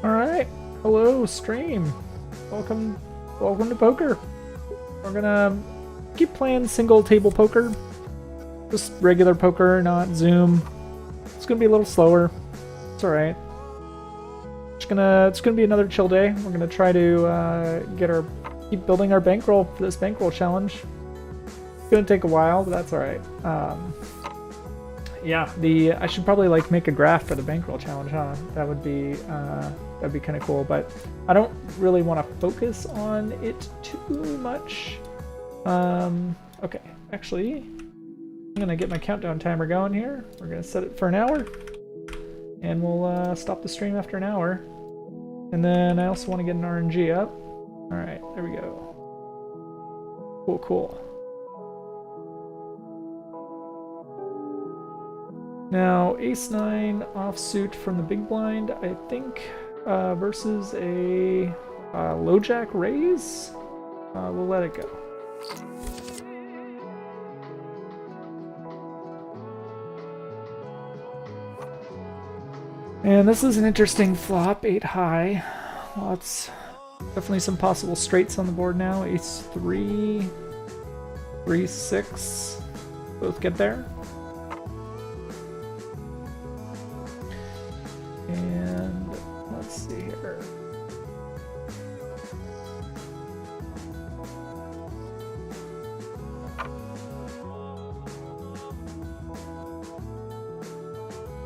Alright, hello stream. Welcome to poker. We're gonna keep playing single table poker. Just regular poker, not Zoom. It's gonna be a little slower. It's alright. It's gonna be another chill day. We're gonna try to keep building our bankroll for this bankroll challenge. It's gonna take a while, but that's alright. Yeah, I should probably like make a graph for the bankroll challenge, huh? That'd be kind of cool, but I don't really want to focus on it too much. Okay, actually, I'm gonna get my countdown timer going here. We're gonna set it for an hour, and we'll stop the stream after an hour. And then I also want to get an RNG up. All right, there we go. Cool, cool. Now, ace-9 offsuit from the big blind, I think, versus a low jack raise. We'll let it go. And this is an interesting flop, 8 high. Lots, definitely some possible straights on the board now. Ace-3, 3-6, both get there. And let's see here.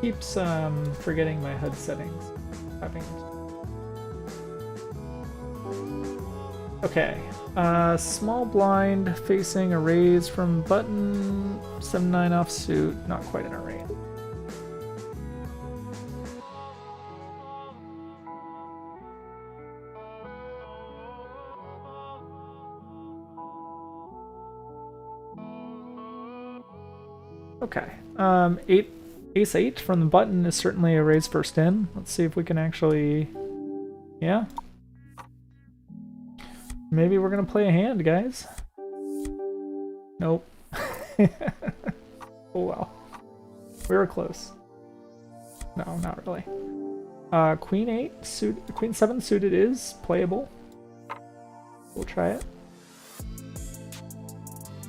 Keeps forgetting my HUD settings. Okay. Small blind facing a raise from button, 7-9 offsuit, not quite in a range. Okay, ace-8 from the button is certainly a raise first in. Let's see if we can actually, yeah. Maybe we're gonna play a hand, guys. Nope. Oh well. We were close. No, not really. Queen-8 suit, Queen-7 suited is playable. We'll try it.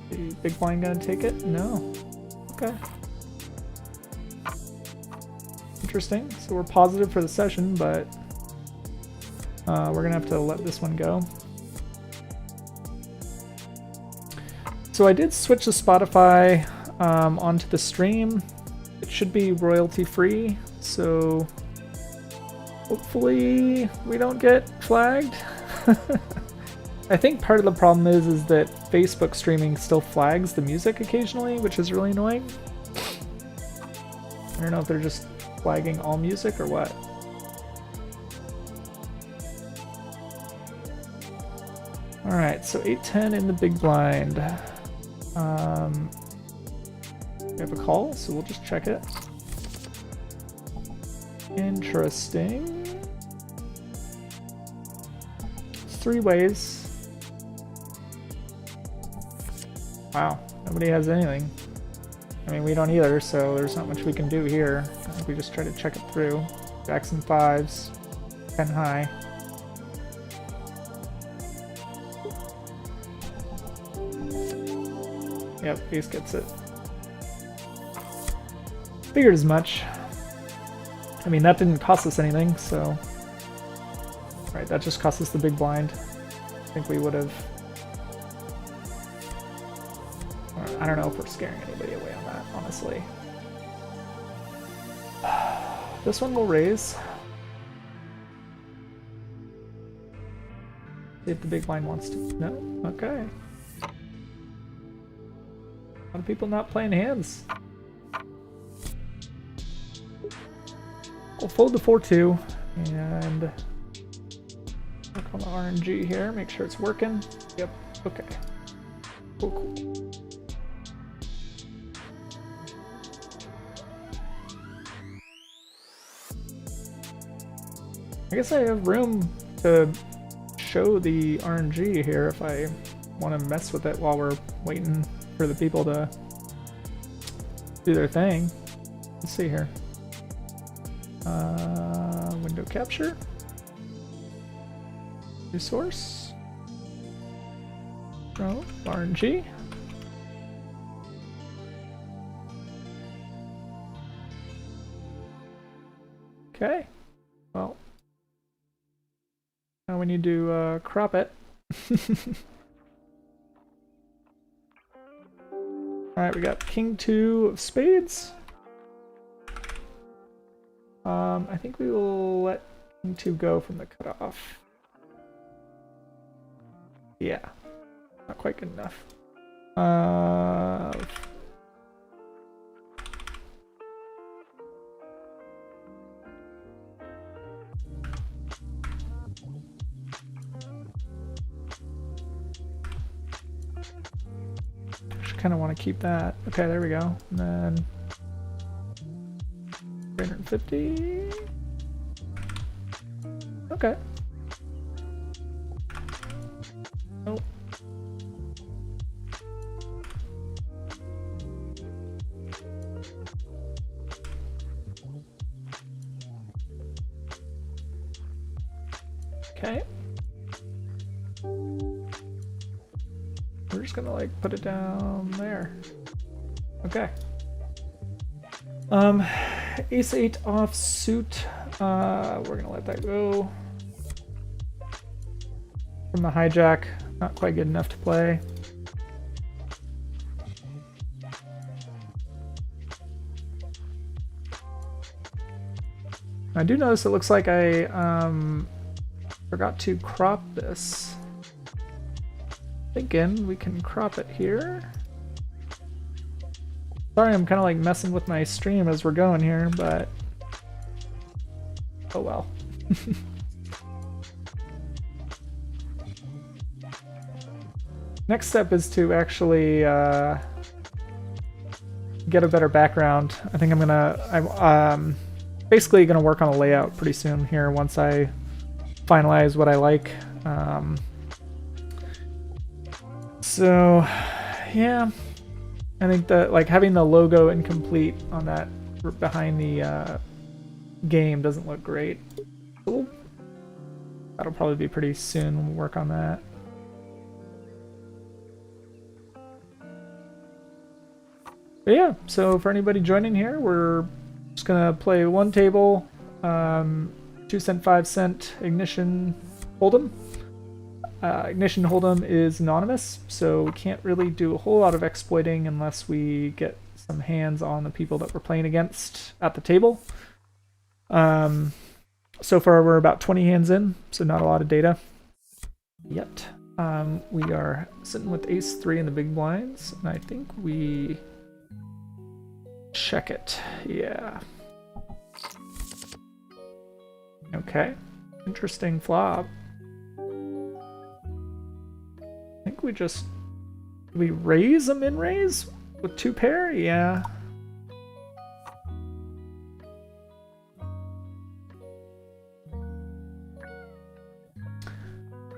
The big blind gonna take it? No. Okay. Interesting. So we're positive for the session, but we're gonna have to let this one go. So I did switch the Spotify onto the stream. It should be royalty free, so hopefully we don't get flagged. I think part of the problem is that Facebook streaming still flags the music occasionally, which is really annoying. I don't know if they're just flagging all music or what. Alright, so 8-10 in the big blind. We have a call, so we'll just check it. Interesting. 3 ways. Wow, nobody has anything. I mean, we don't either, so there's not much we can do here. I think we just try to check it through. Jacks and 5s, 10 high. Yep, ace gets it. Figured as much. I mean, that didn't cost us anything, so... Right, that just cost us the big blind. I think we would have... I don't know if we're scaring anybody away on that, honestly. This one will raise. See if the big blind wants to... No? Okay. A lot of people not playing hands. We'll fold the 4-2 and work on the RNG here, make sure it's working. Yep, okay. Cool, cool. I guess I have room to show the RNG here if I want to mess with it while we're waiting for the people to do their thing. Let's see here. Window capture. Resource. Oh, RNG. Okay. Well, now we need to crop it. Alright, we got King 2 of spades. I think we will let King 2 go from the cutoff. Yeah. Not quite good enough. Just kind of want to keep that. Okay, there we go. And then 350. Okay. Nope. Okay. We're just gonna like put it down there. Okay. Ace 8 off suit. We're gonna let that go. From the hijack, not quite good enough to play. I do notice it looks like I forgot to crop this. Thinking we can crop it here. Sorry, I'm kind of like messing with my stream as we're going here, but oh well. Next step is to actually get a better background. I think I'm basically gonna work on a layout pretty soon here once I finalize what I like. So yeah, I think that like having the logo incomplete on that behind the game doesn't look great. Ooh. That'll probably be pretty soon when we work on that. But yeah, so for anybody joining here, we're just gonna play one table, 2 cent, 5 cent Ignition Hold'em. Ignition Hold'em is anonymous, so we can't really do a whole lot of exploiting unless we get some hands on the people that we're playing against at the table. So far we're about 20 hands in, so not a lot of data yet. We are sitting with ace 3 in the big blinds, and I think we check it. Yeah. Okay. Interesting flop. I think we raise a min raise with 2 pair? Yeah.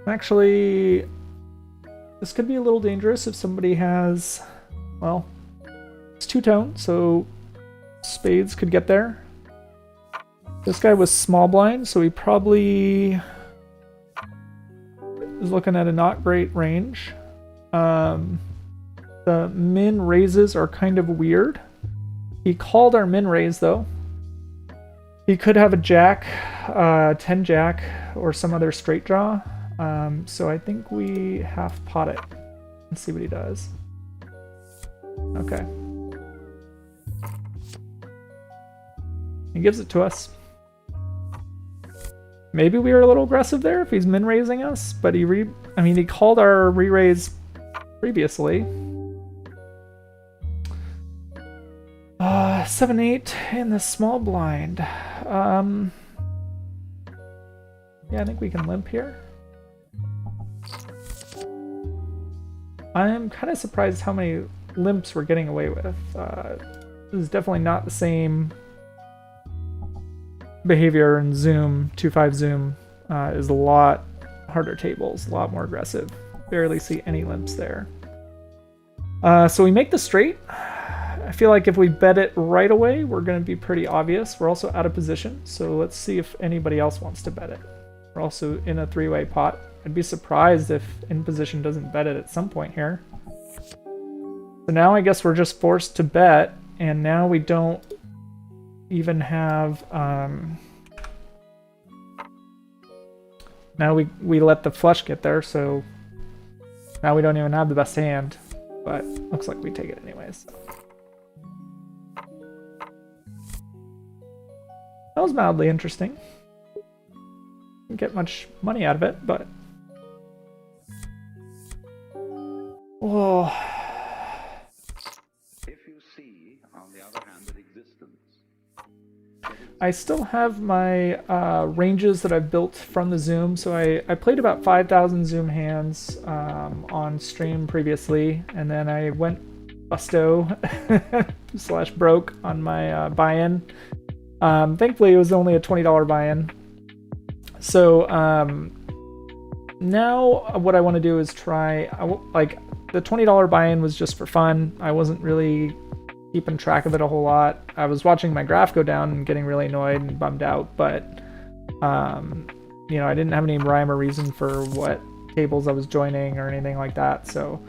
Actually, this could be a little dangerous if somebody has, well, it's 2-tone, so spades could get there. This guy was small blind, so he probably is looking at a not great range. The min raises are kind of weird. He called our min raise though. He could have a jack, 10 jack, or some other straight draw. So I think we half pot it and see what he does. Okay. He gives it to us. Maybe we were a little aggressive there if he's min raising us, but he called our re-raise previously. 7-8 in the small blind. Yeah, I think we can limp here. I'm kind of surprised how many limps we're getting away with. This is definitely not the same behavior in Zoom. 2-5 Zoom is a lot harder tables, a lot more aggressive. Barely see any limps there. So we make the straight. I feel like if we bet it right away, we're going to be pretty obvious. We're also out of position, so let's see if anybody else wants to bet it. We're also in a 3-way pot. I'd be surprised if in position doesn't bet it at some point here. So now I guess we're just forced to bet, and now we don't even have... now we let the flush get there, so now we don't even have the best hand, but looks like we take it anyways. That was mildly interesting. Didn't get much money out of it, but... Whoa. If you see, on the other hand, that existence. I still have my ranges that I've built from the Zoom. So I played about 5,000 Zoom hands on stream previously, and then I went busto / broke on my buy-in. Thankfully, it was only a $20 buy-in. So now what I want to do is try, like, the $20 buy-in was just for fun. I wasn't really keeping track of it a whole lot. I was watching my graph go down and getting really annoyed and bummed out, but you know, I didn't have any rhyme or reason for what tables I was joining or anything like that. So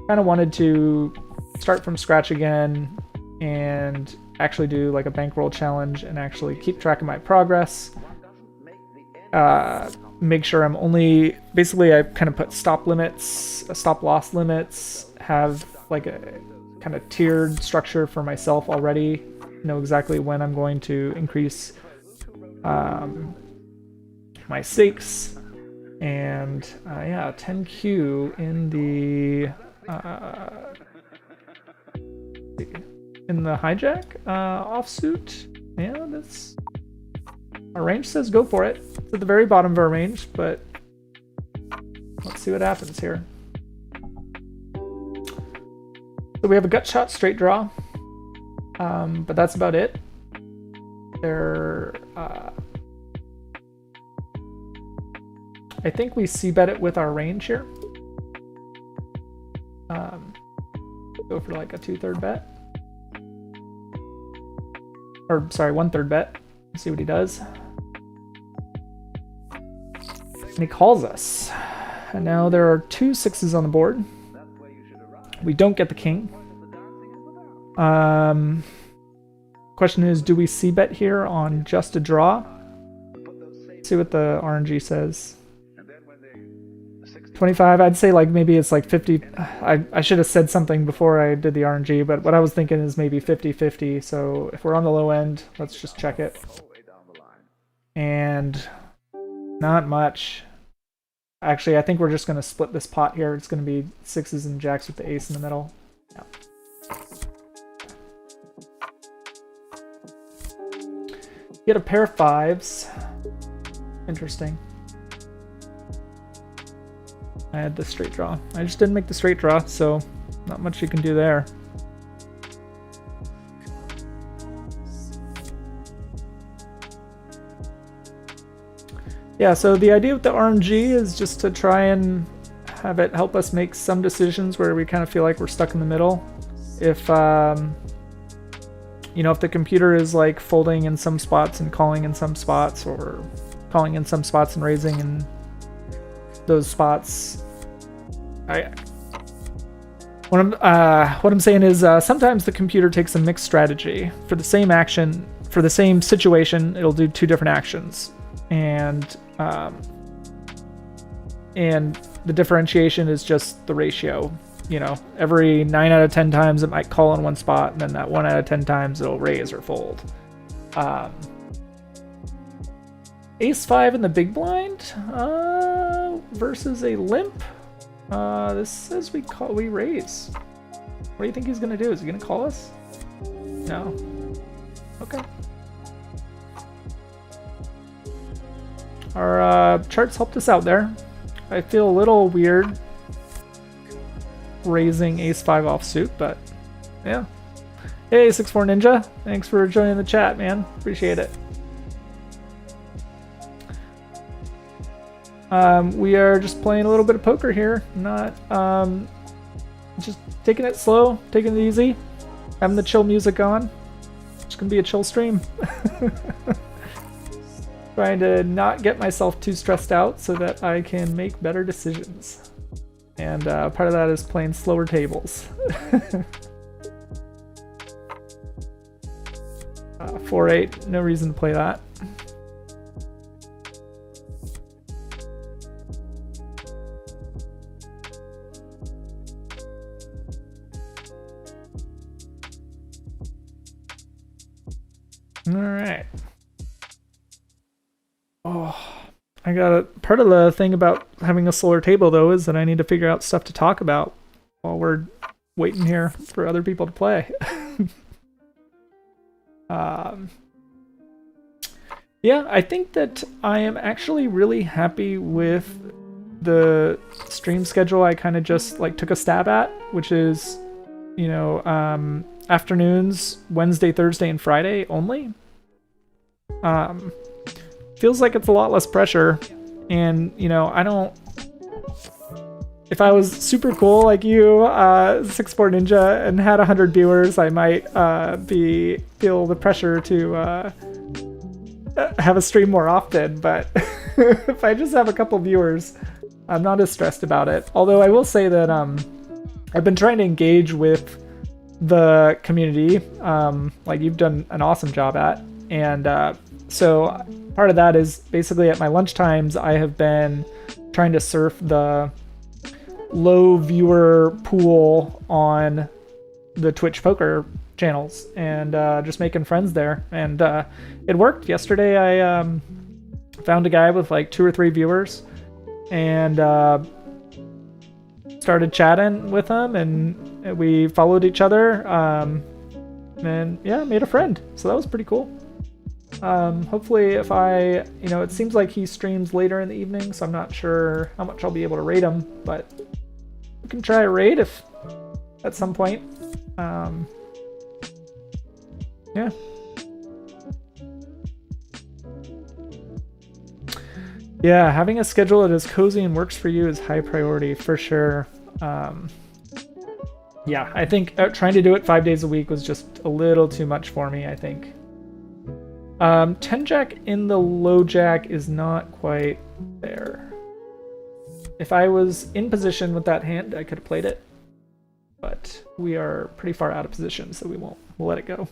kind of wanted to start from scratch again and actually do like a bankroll challenge and actually keep track of my progress. Make sure I'm only, basically I kind of put stop limits, stop loss limits, have like a kind of tiered structure for myself already, know exactly when I'm going to increase my stakes, and yeah, 10Q in the hijack offsuit. Yeah, that's, our range says go for it. It's at the very bottom of our range, but let's see what happens here. So we have a gut shot straight draw, but that's about it. There, I think we c-bet it with our range here. Go for like a 2/3 bet. Or sorry, 1/3 bet. Let's see what he does. And he calls us. And now there are 2 6s on the board. We don't get the king. Question is, do we c-bet here on just a draw? Let's see what the RNG says. 25, I'd say like maybe it's like 50. I should have said something before I did the RNG, but what I was thinking is maybe 50-50. So if we're on the low end, let's just check it. And not much. Actually, I think we're just going to split this pot here. It's going to be 6s and jacks with the ace in the middle. Yeah. Get a pair of 5s. Interesting. I had the straight draw. I just didn't make the straight draw, so not much you can do there. Yeah, so the idea with the RNG is just to try and have it help us make some decisions where we kind of feel like we're stuck in the middle. If, you know, if the computer is like folding in some spots and calling in some spots, or calling in some spots and raising in those spots, what I'm saying is sometimes the computer takes a mixed strategy. For the same action, for the same situation, it'll do 2 different actions. And the differentiation is just the ratio. You know, every 9 out of 10 times it might call in one spot, and then that 1 out of 10 times it'll raise or fold. Ace 5 in the big blind versus a limp. This says we raise. What do you think he's gonna do? Is he gonna call us? No. Okay. Our charts helped us out there. I feel a little weird raising ace 5 offsuit, but yeah. Hey, 64 Ninja, thanks for joining the chat, man. Appreciate it. We are just playing a little bit of poker here, not just taking it slow, taking it easy, having the chill music on. It's gonna be a chill stream. Trying to not get myself too stressed out so that I can make better decisions. And part of that is playing slower tables. 4-8, no reason to play that. All right. Oh, I got a part of the thing about having a slower table though is that I need to figure out stuff to talk about while we're waiting here for other people to play. Yeah, I think that I am actually really happy with the stream schedule I kind of just like took a stab at, which is, you know, afternoons, Wednesday, Thursday, and Friday only. Feels like it's a lot less pressure, and, you know, I don't... If I was super cool like you, 64 Ninja, and had 100 viewers, I might feel the pressure to have a stream more often, but if I just have a couple viewers, I'm not as stressed about it. Although I will say that I've been trying to engage with the community, like you've done an awesome job at, and so part of that is basically at my lunch times I have been trying to surf the low viewer pool on the Twitch poker channels and just making friends there, and it worked. Yesterday I found a guy with like 2 or 3 viewers and started chatting with him, and we followed each other, and yeah, made a friend, so that was pretty cool. Hopefully if I, you know, it seems like he streams later in the evening, so I'm not sure how much I'll be able to rate him, but we can try a raid if at some point. Yeah. Yeah, having a schedule that is cozy and works for you is high priority for sure. Yeah, I think trying to do it 5 days a week was just a little too much for me, I think. 10 jack in the low jack is not quite there. If I was in position with that hand, I could have played it, but we are pretty far out of position, so we'll let it go.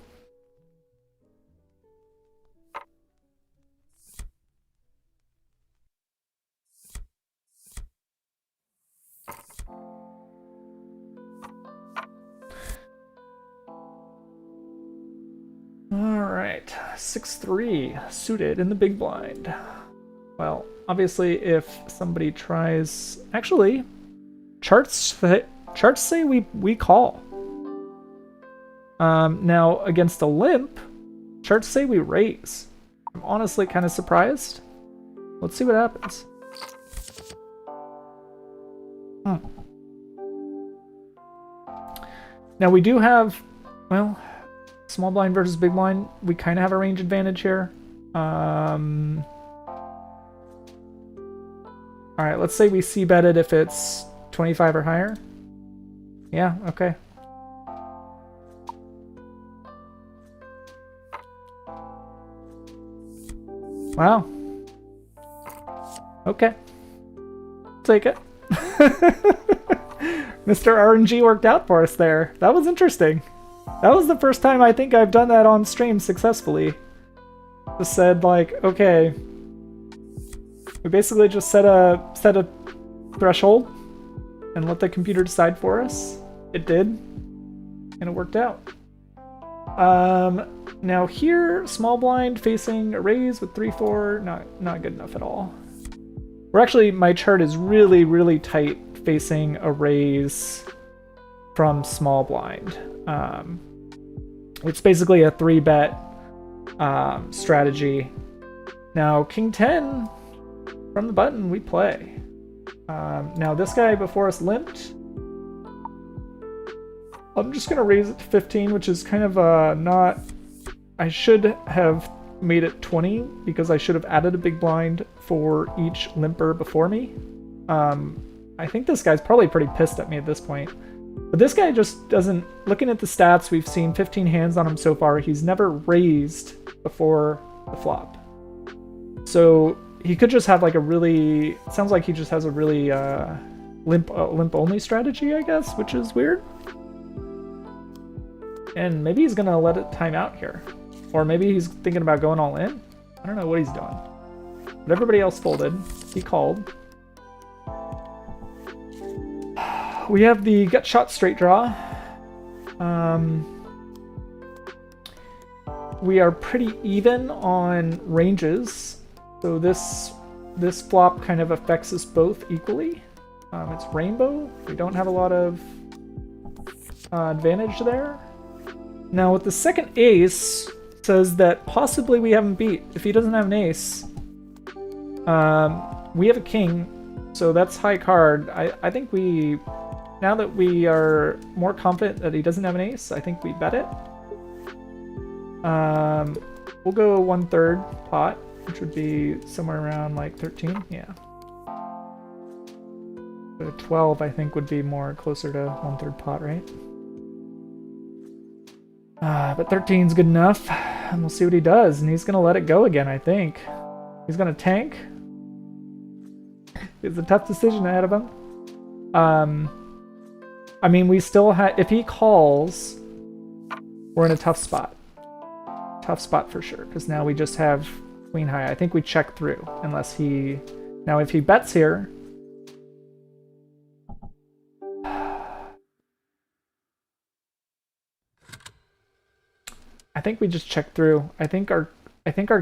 Alright, 6-3, suited in the big blind. Well, obviously if somebody tries... Actually, charts say we call. Now, against a limp, charts say we raise. I'm honestly kind of surprised. Let's see what happens. Now we do have, well... Small blind versus big blind, we kind of have a range advantage here. Alright, let's say we c-bet it if it's 25 or higher. Yeah, okay. Wow. Okay. Take it. Mr. RNG worked out for us there. That was interesting. That was the first time I think I've done that on stream successfully. Just said like, okay, we basically just set a threshold and let the computer decide for us. It did, and it worked out. Now here, small blind facing a raise with 3-4, not good enough at all. We're actually, my chart is really, really tight facing a raise from small blind. It's basically a 3-bet strategy. Now, King 10, from the button, we play. Now, this guy before us limped. I'm just going to raise it to 15, which is kind of not... I should have made it 20, because I should have added a big blind for each limper before me. I think this guy's probably pretty pissed at me at this point. But this guy just doesn't... Looking at the stats, we've seen 15 hands on him so far. He's never raised before the flop. So he could just have like a really, sounds like he just has a really limp only strategy, I guess, which is weird. And maybe he's gonna let it time out here. Or maybe he's thinking about going all in. I don't know what he's doing. But everybody else folded. He called. We have the gut shot straight draw. We are pretty even on ranges. So this flop kind of affects us both equally. It's rainbow. We don't have a lot of advantage there. Now with the second ace, says that possibly we haven't beat. If he doesn't have an ace, we have a king, so that's high card. I think we, now that we are more confident that he doesn't have an ace, I think we bet it. We'll go 1/3 pot, which would be somewhere around like 13, yeah. But 12 I think would be more closer to 1/3 pot, right? But 13's good enough, and we'll see what he does, and he's gonna let it go again, I think. He's gonna tank. It's a tough decision ahead of him. I mean, we still have, if he calls, we're in a tough spot. Tough spot for sure, because now we just have queen high. I think we check through, unless he, now if he bets here, I think we just check through. I think our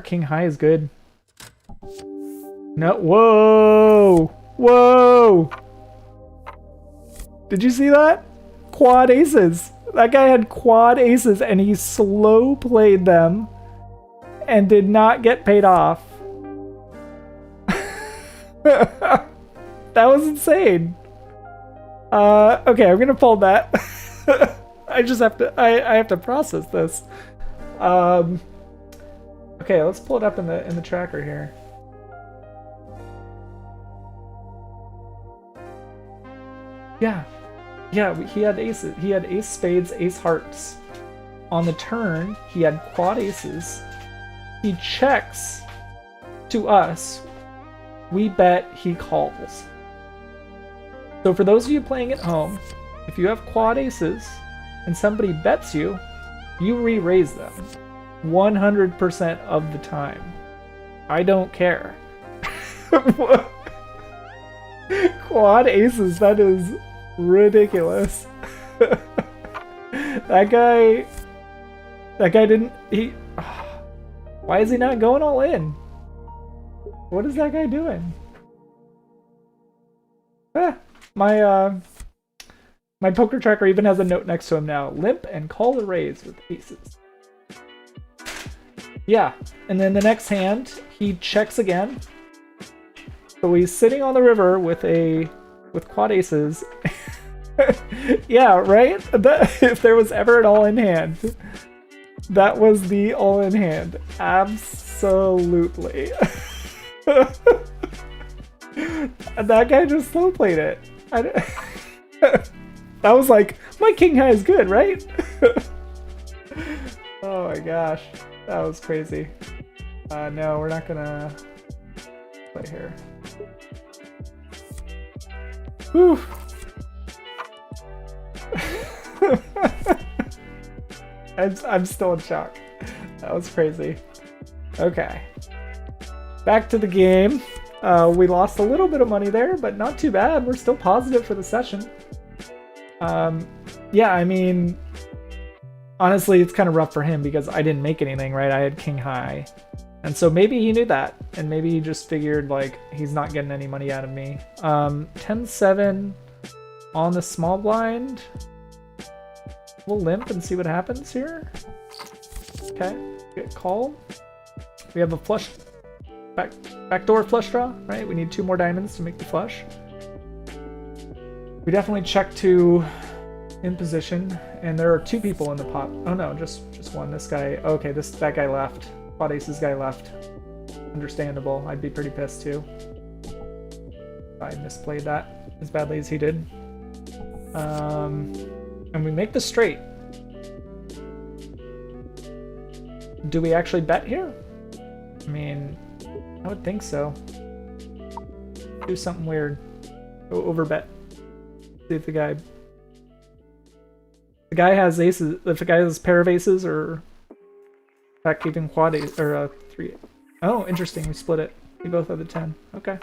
king high is good. No, whoa! Whoa! Did you see that? Quad aces. That guy had quad aces and he slow played them and did not get paid off. That was insane. Okay, I'm gonna fold that. I just have to, I have to process this. Okay, let's pull it up in the tracker here. Yeah, he had aces. He had ace spades, ace hearts. On the turn, he had quad aces. He checks to us. We bet, he calls. So for those of you playing at home, if you have quad aces and somebody bets you, you re-raise them 100% of the time. I don't care. Quad aces, that is ridiculous. That guy didn't, why is he not going all in? What is that guy doing? My poker tracker even has a note next to him now. Limp and call or raise with aces. Yeah, and then the next hand, he checks again. So he's sitting on the river with quad aces. Yeah, right? If there was ever an all-in hand, that was the all-in hand. Absolutely. That guy just slow played it. That was like, my king high is good, right? Oh my gosh, that was crazy. No, we're not gonna play here. Whew. I'm still in shock. That was crazy. Okay. Back to the game. We lost a little bit of money there, but not too bad. We're still positive for the session. Yeah, I mean, honestly, it's kind of rough for him because I didn't make anything, right? I had king high. And so maybe he knew that, and maybe he just figured, like, he's not getting any money out of me. 10-7 on the small blind. We'll limp and see what happens here. Okay, get call. We have a flush, backdoor flush draw, right? We need 2 more diamonds to make the flush. We definitely check to in position, and there are 2 people in the pot. Oh no, just one. This guy. Okay, that guy left. Quad aces guy left. Understandable. I'd be pretty pissed too. I misplayed that as badly as he did. And we make the straight. Do we actually bet here? I mean, I would think so. Do something weird. Go overbet. See if the guy has aces. If the guy has a pair of aces, or back even quad ace, or 3. Oh, interesting. We split it. We both have the 10. Okay.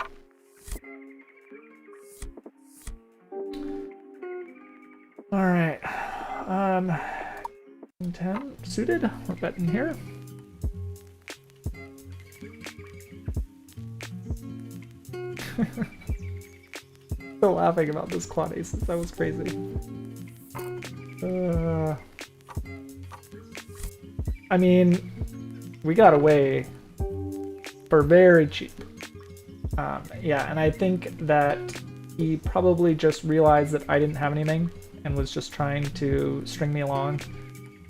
All right. 10 suited. We're betting here. Still laughing about this quad aces. That was crazy. I mean, we got away for very cheap. Yeah, and I think that he probably just realized that I didn't have anything and was just trying to string me along.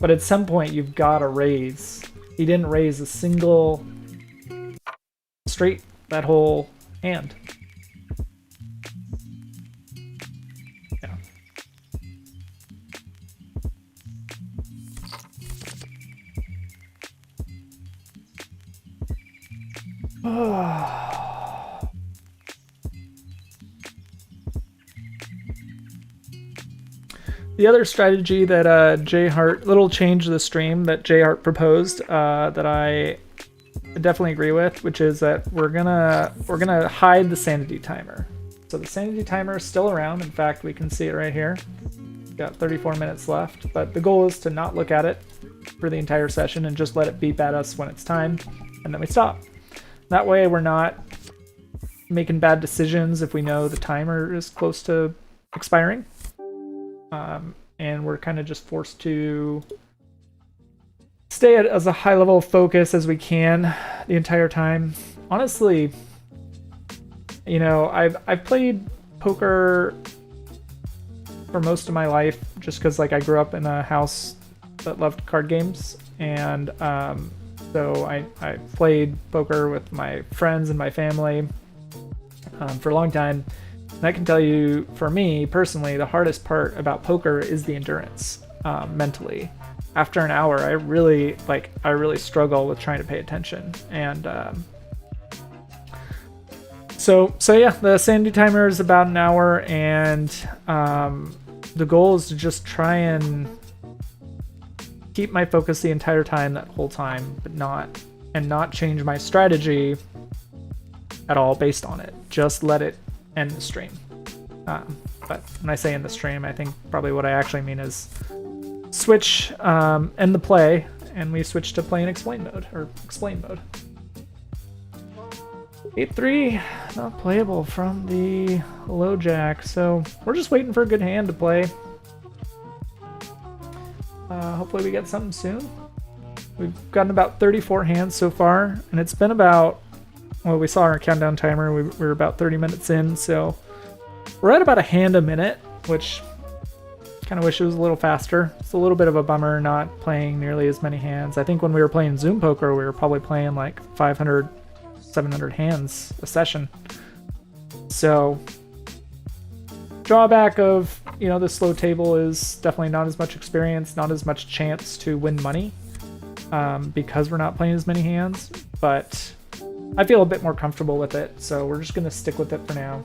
But at some point, you've got to raise. He didn't raise a single straight that whole hand. Yeah. The other strategy that Jay Hart, little change to the stream that Jay Hart proposed, that I definitely agree with, which is that we're gonna hide the sanity timer. So the sanity timer is still around. In fact, we can see it right here. We've got 34 minutes left, but the goal is to not look at it for the entire session and just let it beep at us when it's time, and then we stop. That way we're not making bad decisions if we know the timer is close to expiring. And we're kind of just forced to stay at as a high level of focus as we can the entire time. Honestly, you know, I've played poker for most of my life just because, like, I grew up in a house that loved card games, and so I played poker with my friends and my family for a long time. And I can tell you, for me personally, the hardest part about poker is the endurance mentally. After an hour, I really struggle with trying to pay attention. And so yeah, the sanity timer is about an hour, and the goal is to just try and keep my focus the entire time, that whole time, but not change my strategy at all based on it. Just let it end the stream. But when I say end the stream, I think probably what I actually mean is switch, end the play, and we switch to play in explain mode, or explain mode. 8-3, not playable from the low jack, so we're just waiting for a good hand to play. Hopefully we get something soon. We've gotten about 34 hands so far, and it's been about, well, we saw our countdown timer, we're about 30 minutes in, so we're at about a hand a minute, which kind of wish it was a little faster. It's a little bit of a bummer not playing nearly as many hands. I think when we were playing Zoom poker, we were probably playing like 500, 700 hands a session. So drawback of, you know, the slow table is definitely not as much experience, not as much chance to win money, because we're not playing as many hands, but I feel a bit more comfortable with it, so we're just going to stick with it for now.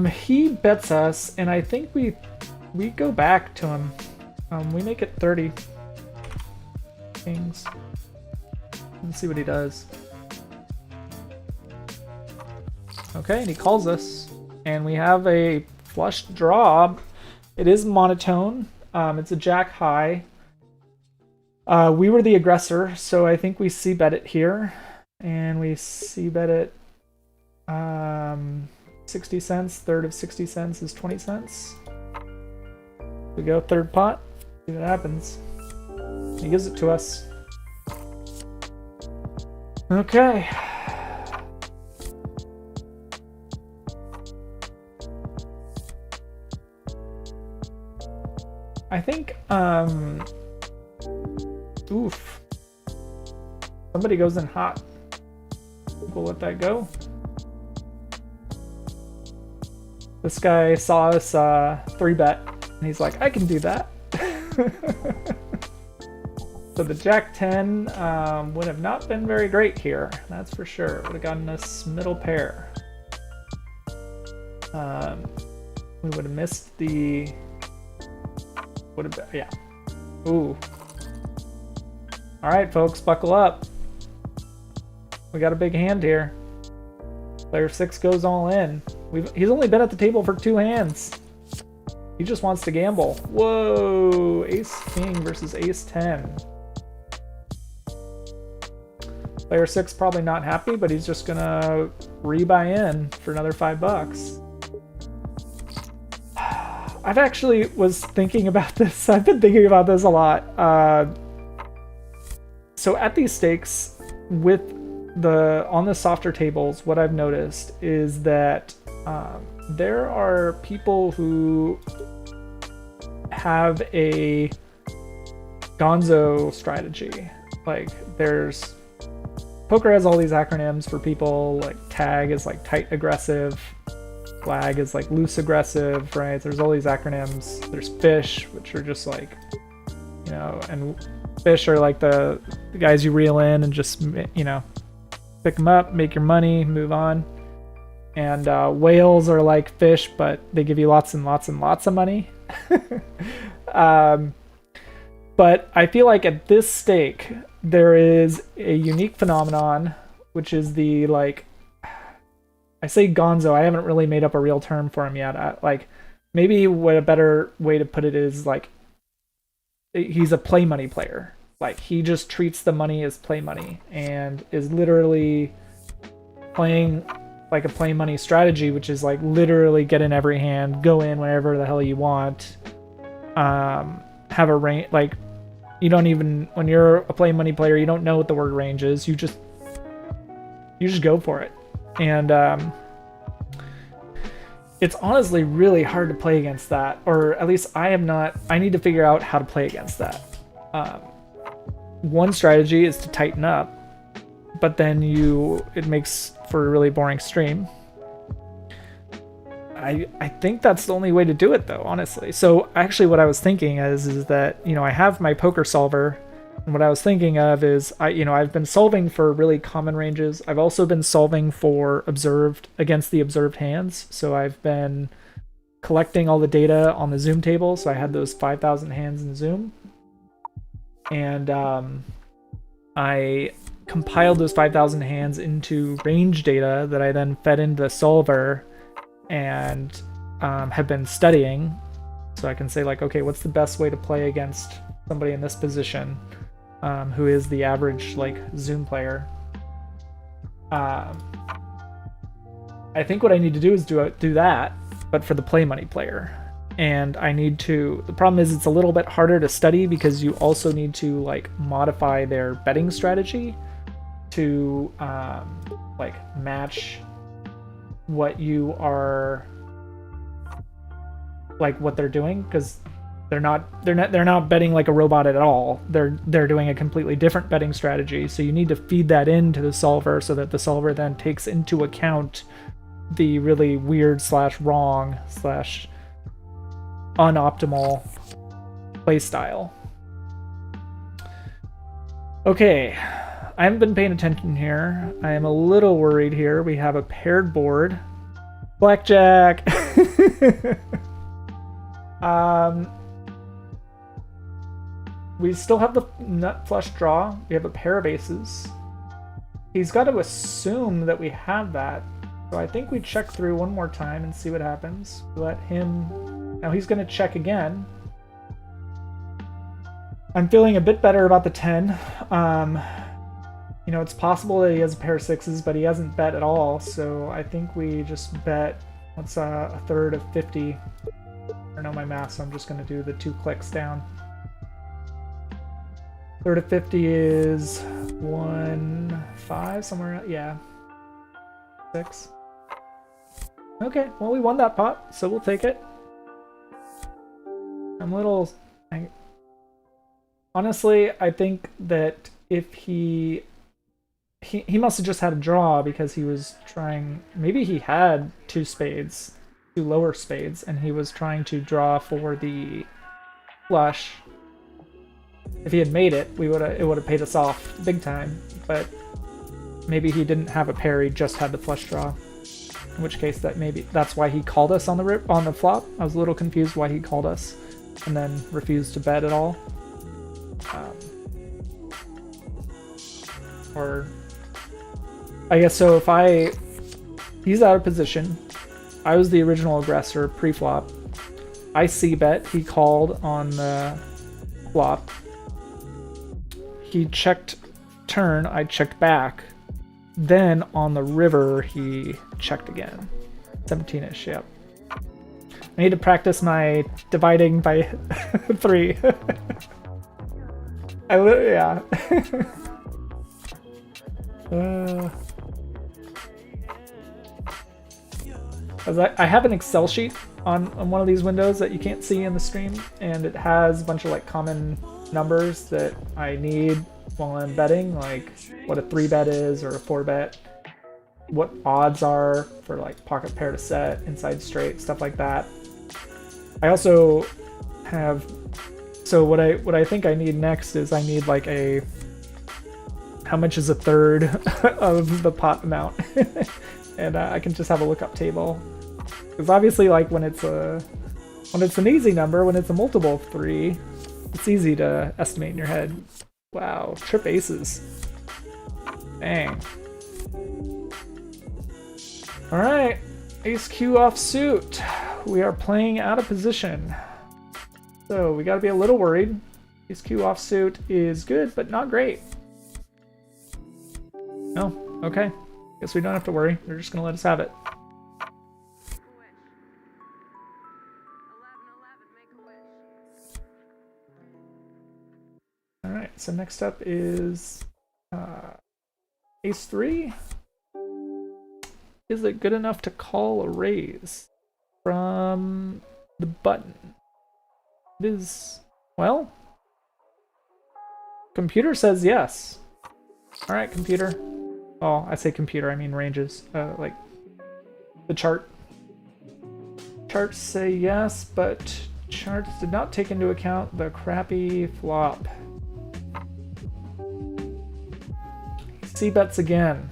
He bets us, and I think we go back to him. We make it 30 kings. Let's see what he does. Okay, and he calls us, and we have a flush draw. It is monotone. It's a jack high. We were the aggressor, so I think we c-bet it here, and we c-bet it 60 cents. Third of 60 cents is 20 cents. We go third pot, see what happens. He gives it to us. Okay. I think, oof. Somebody goes in hot. We'll let that go. This guy saw us 3-bet, and he's like, I can do that. So the Jack-10 would have not been very great here, that's for sure. Would have gotten us middle pair. We would have missed the... Would have been, yeah. Ooh. Alright, folks, buckle up. We got a big hand here. Player 6 goes all in. He's only been at the table for 2 hands. He just wants to gamble. Whoa! Ace-King versus Ace-10. Player 6 probably not happy, but he's just gonna rebuy in for another $5. I've actually was thinking about this. I've been thinking about this a lot. So at these stakes, with on the softer tables, what I've noticed is that there are people who have a gonzo strategy. Like there's poker has all these acronyms for people. Like tag is like tight aggressive, flag is like loose aggressive, right? There's all these acronyms. There's fish, which are just like, you know, and fish are like the guys you reel in and just, you know, pick them up, make your money, move on. And whales are like fish, but they give you lots and lots and lots of money. But I feel like at this stake, there is a unique phenomenon, which is the, like, I say gonzo, I haven't really made up a real term for him yet. Like, maybe what a better way to put it is, like, he's a play money player. Like, he just treats the money as play money and is literally playing like a play money strategy, which is like literally get in every hand, go in whenever the hell you want. Have a range, like you don't even, when you're a play money player, you don't know what the word range is. You just go for it. And it's honestly really hard to play against that, or at least I need to figure out how to play against that. One strategy is to tighten up, but then it makes for a really boring stream. I think that's the only way to do it though, honestly. So actually what I was thinking is that, you know, I have my poker solver, and what I was thinking of is I've been solving for really common ranges. I've also been solving for against the observed hands. So I've been collecting all the data on the Zoom table. So I had those 5,000 hands in Zoom. And I compiled those 5,000 hands into range data that I then fed into the solver and have been studying. So I can say like, okay, what's the best way to play against somebody in this position who is the average like Zoom player. I think what I need to do is do that, but for the play money player. And the problem is it's a little bit harder to study because you also need to like modify their betting strategy to like match what you are, like what they're doing, because they're not betting like a robot at all. They're doing a completely different betting strategy. So you need to feed that into the solver so that the solver then takes into account the really weird / wrong / unoptimal play style. Okay, I haven't been paying attention here. I am a little worried here. We have a paired board. Blackjack! We still have the nut flush draw. We have a pair of aces. He's got to assume that we have that. So I think we check through one more time and see what happens. Let him... Now he's going to check again. I'm feeling a bit better about the 10. You know, it's possible that he has a pair of sixes, but he hasn't bet at all. So I think we just bet, what's a third of 50. I don't know my math, so I'm just going to do the 2 clicks down. Third of 50 is 1.5 somewhere. Yeah, 6. Okay, well we won that pot, so we'll take it. Honestly, I think that if he must have just had a draw because he was trying. Maybe he had 2 spades, 2 lower spades, and he was trying to draw for the flush. If he had made it, it would have paid us off big time. But maybe he didn't have a pair, he just had the flush draw. In which case that's why he called us on the flop. I was a little confused why he called us and then refused to bet at all. Or I guess so if he's out of position. I was the original aggressor pre-flop. I c-bet, he called on the flop. He checked turn, I checked back. Then on the river, he checked again. 17-ish, yep. I need to practice my dividing by 3. Yeah. I have an Excel sheet on one of these windows that you can't see in the stream, and it has a bunch of like common numbers that I need while I'm betting, like what a 3-bet is or a 4-bet, what odds are for like pocket pair to set, inside straight, stuff like that. I also have, so what I think I need next is I need like how much is a third of the pot amount, and I can just have a lookup table, because obviously like when it's an easy number, when it's a multiple of 3, it's easy to estimate in your head. Wow, trip aces. Dang. Alright, ace Q offsuit. We are playing out of position. So we gotta be a little worried. Ace Q offsuit is good, but not great. No, okay. Guess we don't have to worry. They're just gonna let us have it. Alright, so next up is ace 3. Is it good enough to call a raise from the button? It is, well, computer says yes. Alright, computer. Oh, I say computer, I mean ranges. Like the chart. Charts say yes, but charts did not take into account the crappy flop. C-bets again.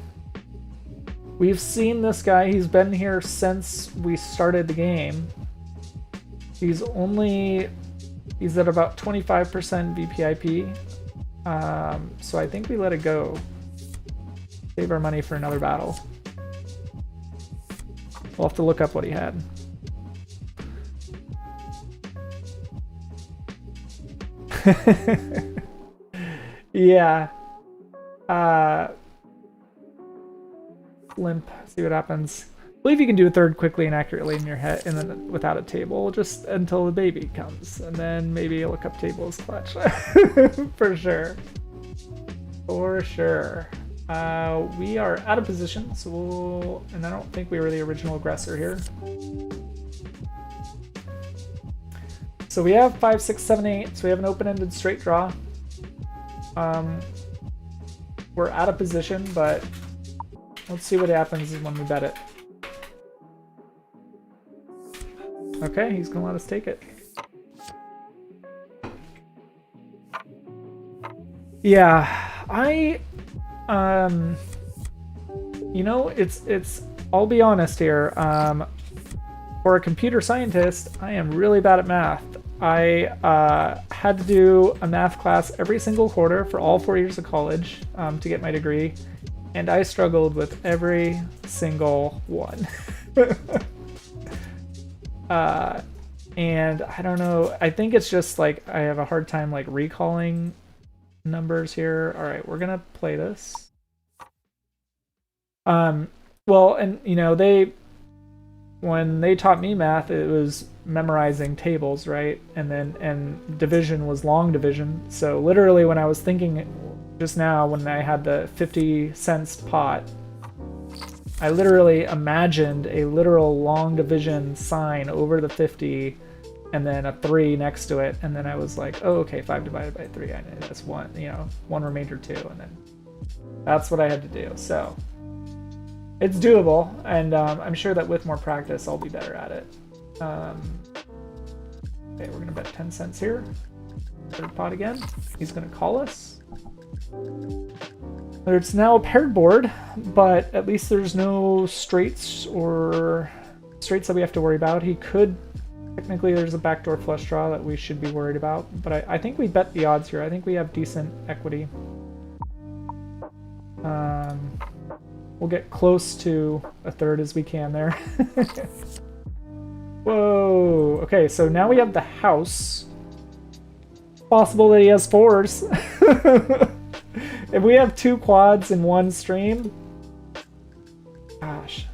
We've seen this guy, he's been here since we started the game. He's at about 25% VPIP. So I think we let it go. Save our money for another battle. We'll have to look up what he had. Yeah. Limp, see what happens. I believe you can do a third quickly and accurately in your head, and then without a table, just until the baby comes, and then maybe a lookup table is clutch. For sure. For sure. We are out of position, so and I don't think we were the original aggressor here. So we have 5, 6, 7, 8. So we have an open-ended straight draw. We're out of position, but let's see what happens when we bet it. Okay, he's gonna let us take it. Yeah, you know, it's I'll be honest here. For a computer scientist, I am really bad at math. I had to do a math class every single quarter for all 4 years of college to get my degree, and I struggled with every single one. And I don't know, I think it's just like I have a hard time like recalling numbers here. All right, we're gonna play this. Well, and you know, when they taught me math, it was memorizing tables, right? And division was long division. So literally when I was thinking just now, when I had the 50 cents pot, I literally imagined a literal long division sign over the 50 and then a 3 next to it. And then I was like, oh, okay, 5 divided by 3. I know that's 1, you know, 1 remainder 2. And then that's what I had to do. So it's doable. And I'm sure that with more practice, I'll be better at it. Okay, we're going to bet 10 cents here. Third pot again. He's going to call us. It's now a paired board, but at least there's no straights that we have to worry about. He could... Technically, there's a backdoor flush draw that we should be worried about, but I think we bet the odds here. I think we have decent equity. We'll get close to a third as we can there. Whoa! Okay, so now we have the house. Possible that he has fours. If we have two quads in one stream... Gosh.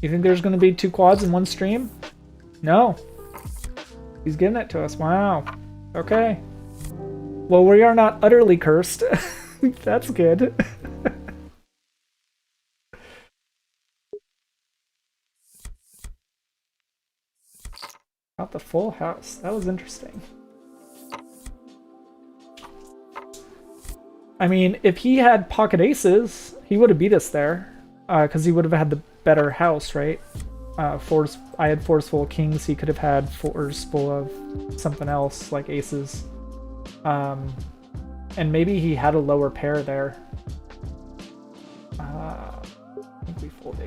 You think there's going to be two quads in one stream? No. He's giving it to us. Wow. Okay. Well, we are not utterly cursed. That's good. Got the full house. That was interesting. I mean, if he had pocket aces, he would have beat us there. Because he would have had the better house, right? Fours. I had fours full of kings. He could have had fours full of something else, like aces. And maybe he had a lower pair there. I think we fold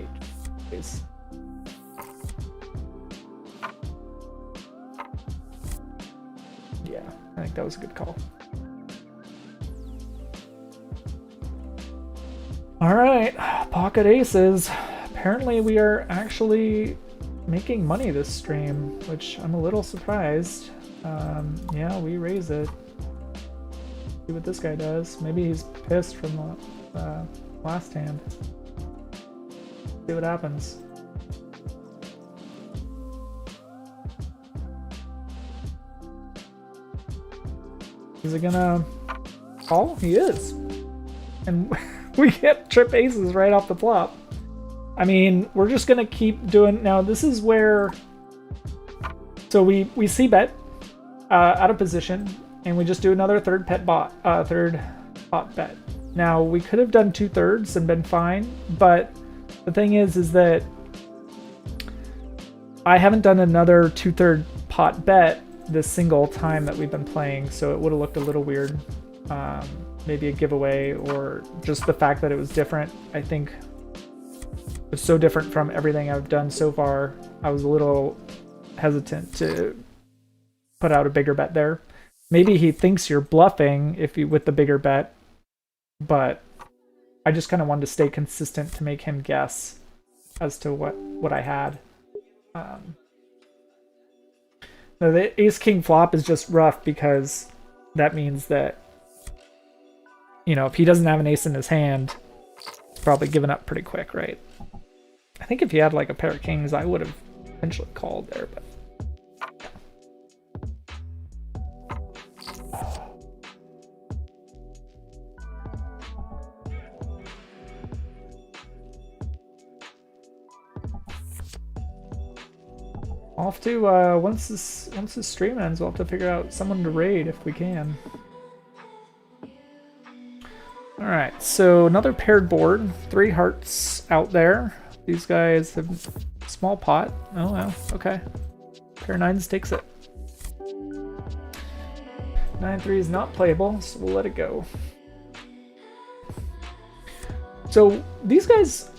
ace. Yeah, I think that was a good call. Alright, pocket aces. Apparently we are actually making money this stream, which I'm a little surprised. Yeah, we raise it. See what this guy does. Maybe he's pissed from the last hand. See what happens. Is it gonna call? He is. And we get trip aces right off the flop. I mean, we're just gonna keep doing... Now, this is where... So we c-bet out of position, and we just do another third pot bet. Now, we could have done 2/3 and been fine, but the thing is that I haven't done another 2/3 pot bet this single time that we've been playing, so it would have looked a little weird. Maybe a giveaway, or just the fact that it was different. I think it was so different from everything I've done so far. I was a little hesitant to put out a bigger bet there. Maybe he thinks you're bluffing with the bigger bet, but I just kind of wanted to stay consistent to make him guess as to what I had. The ace-king flop is just rough because that means that, you know, if he doesn't have an ace in his hand, he's probably given up pretty quick, right? I think if he had like a pair of kings, I would have potentially called there, but... I'll have to, once this stream ends, we'll have to figure out someone to raid if we can. Alright, so another paired board. 3 hearts out there. These guys have small pot. Oh wow, okay. Pair of 9s takes it. 9-3 is not playable, so we'll let it go. So these guys,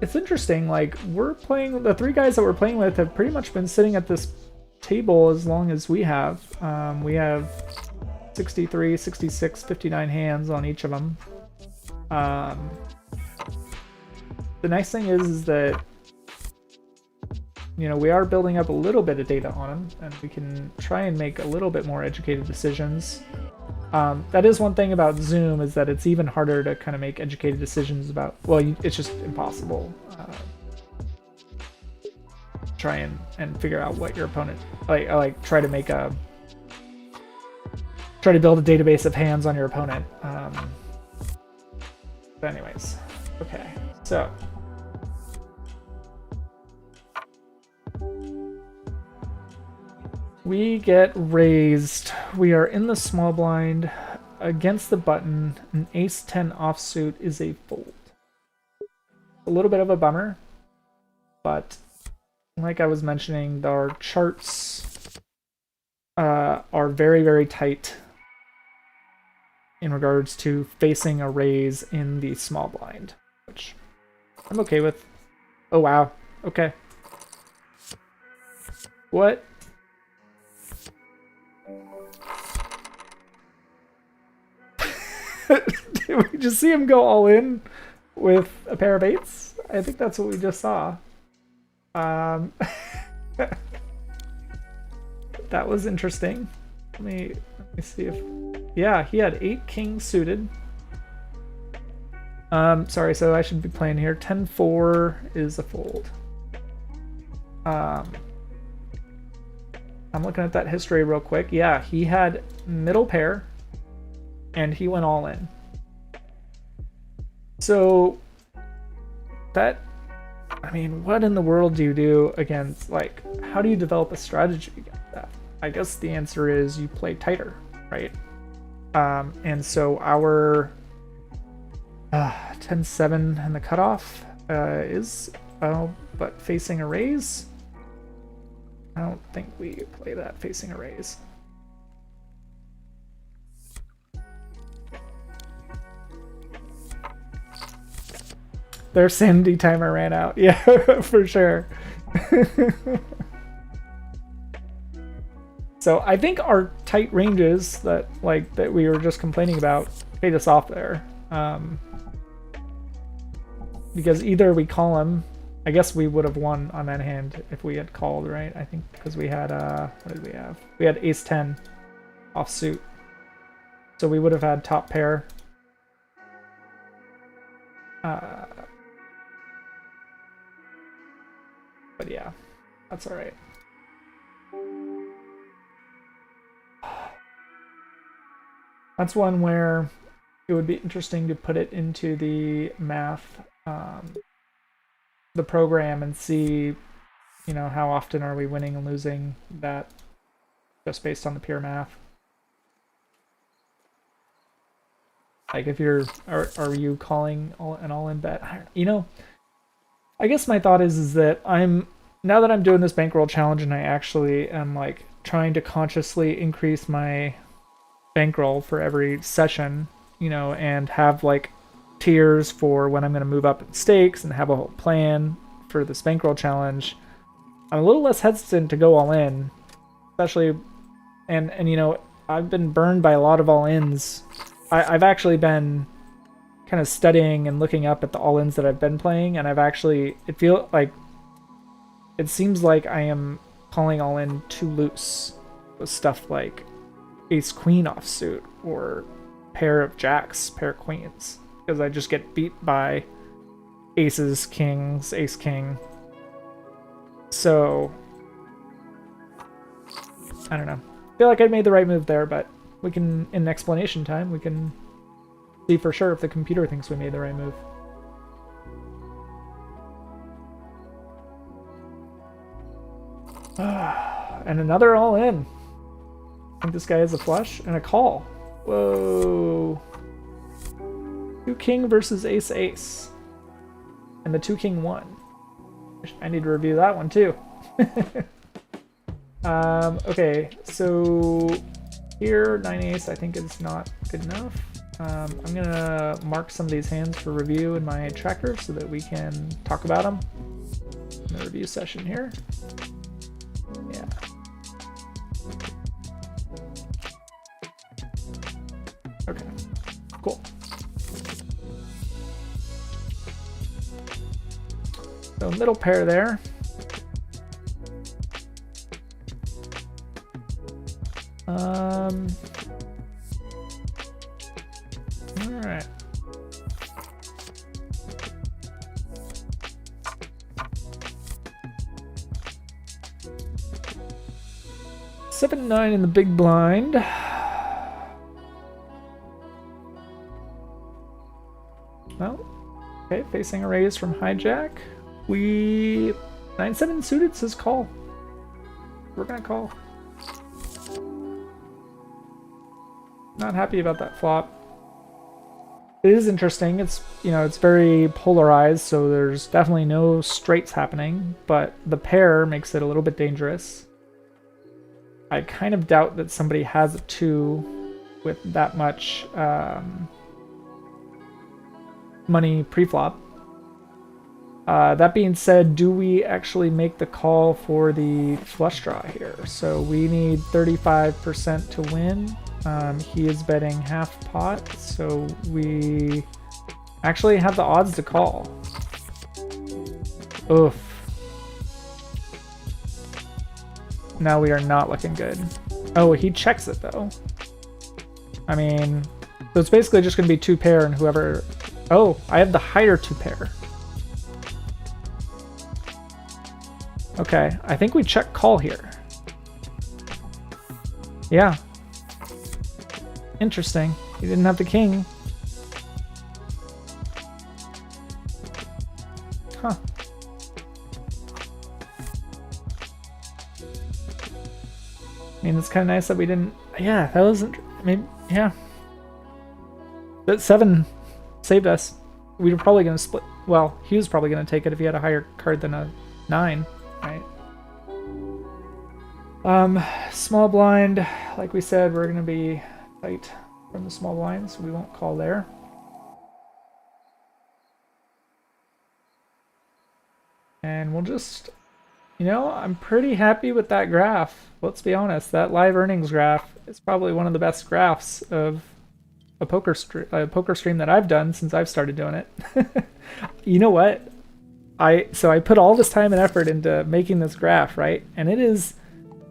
it's interesting, like we're playing, the 3 guys that we're playing with have pretty much been sitting at this table as long as we have. We have 63, 66, 59 hands on each of them. The nice thing is that, you know, we are building up a little bit of data on them, and we can try and make a little bit more educated decisions. That is one thing about Zoom, is that it's even harder to kind of make educated decisions about, well, it's just impossible. Try and figure out what your opponent, like try to build a database of hands on your opponent. But anyways, okay, so we get raised. We are in the small blind against the button. An ace-10 offsuit is a fold. a little bit of a bummer, but like I was mentioning, our charts are very, very tight in regards to facing a raise in the small blind, which I'm okay with. Oh, wow. Okay. What? Did we just see him go all in with a pair of eights? I think that's what we just saw. That was interesting. Let me see if... Yeah, he had 8 kings suited. Sorry, so I should be playing here. 10-4 is a fold. I'm looking at that history real quick. Yeah, he had middle pair, and he went all in. So, that... I mean, what in the world do you do against, like, how do you develop a strategy against that? I guess the answer is you play tighter, right? And so our 10-7 and the cutoff is, but facing a raise? I don't think we play that facing a raise. Their sanity timer ran out. Yeah, for sure. So I think our tight ranges that we were just complaining about paid us off there. Because either we call him, I guess we would have won on that hand if we had called, right? I think because we had what did we have? We had ace 10 off suit. So we would have had top pair. But yeah, that's all right. That's one where it would be interesting to put it into the math, the program, and see, you know, how often are we winning and losing that just based on the pure math. Like if you're, are you calling an all-in bet? You know, I guess my thought is that now that I'm doing this bankroll challenge and I actually am like trying to consciously increase my bankroll for every session, you know, and have like tiers for when I'm going to move up in stakes and have a whole plan for this bankroll challenge, I'm a little less hesitant to go all in, especially, and you know, I've been burned by a lot of all-ins. I've actually been kind of studying and looking up at the all-ins that I've been playing, and it seems like I am calling all in too loose with stuff like ace queen offsuit or pair of jacks, pair of queens, because I just get beat by aces, kings, ace king. So I don't know. I feel like I made the right move there, but we can, in explanation time, we can see for sure if the computer thinks we made the right move. And another all in. I think this guy has a flush and a call. Whoa. 2 king versus ace ace. And the 2 king won. I need to review that one too. Okay, so here 9 ace I think is not good enough. I'm gonna mark some of these hands for review in my tracker so that we can talk about them in the review session here. Yeah. Okay, cool. So middle pair there. All right. Seven, 9 in the big blind. Well, okay, facing a raise from hijack. We 9-7 suited says call. We're gonna call. Not happy about that flop. It is interesting. It's, you know, it's very polarized, so there's definitely no straights happening, but the pair makes it a little bit dangerous. I kind of doubt that somebody has a 2 with that much money pre-flop. That being said, do we actually make the call for the flush draw here? So we need 35% to win. He is betting half pot, so we actually have the odds to call. Oof. Now we are not looking good. Oh, he checks it though. I mean, so it's basically just going to be 2 pair and whoever... Oh, I have the higher 2 pair. Okay, I think we check call here. Yeah. Interesting. He didn't have the king. Huh. I mean, it's kind of nice that we didn't... Yeah, that wasn't... I mean, yeah. That 7 saved us. We were probably going to split... Well, he was probably going to take it if he had a higher card than a 9, right? Small blind, like we said, we're going to be tight from the small blind, so we won't call there. And we'll just... You know, I'm pretty happy with that graph. Let's be honest, that live earnings graph is probably one of the best graphs of a poker stream that I've done since I've started doing it. You know what? So I put all this time and effort into making this graph, right? And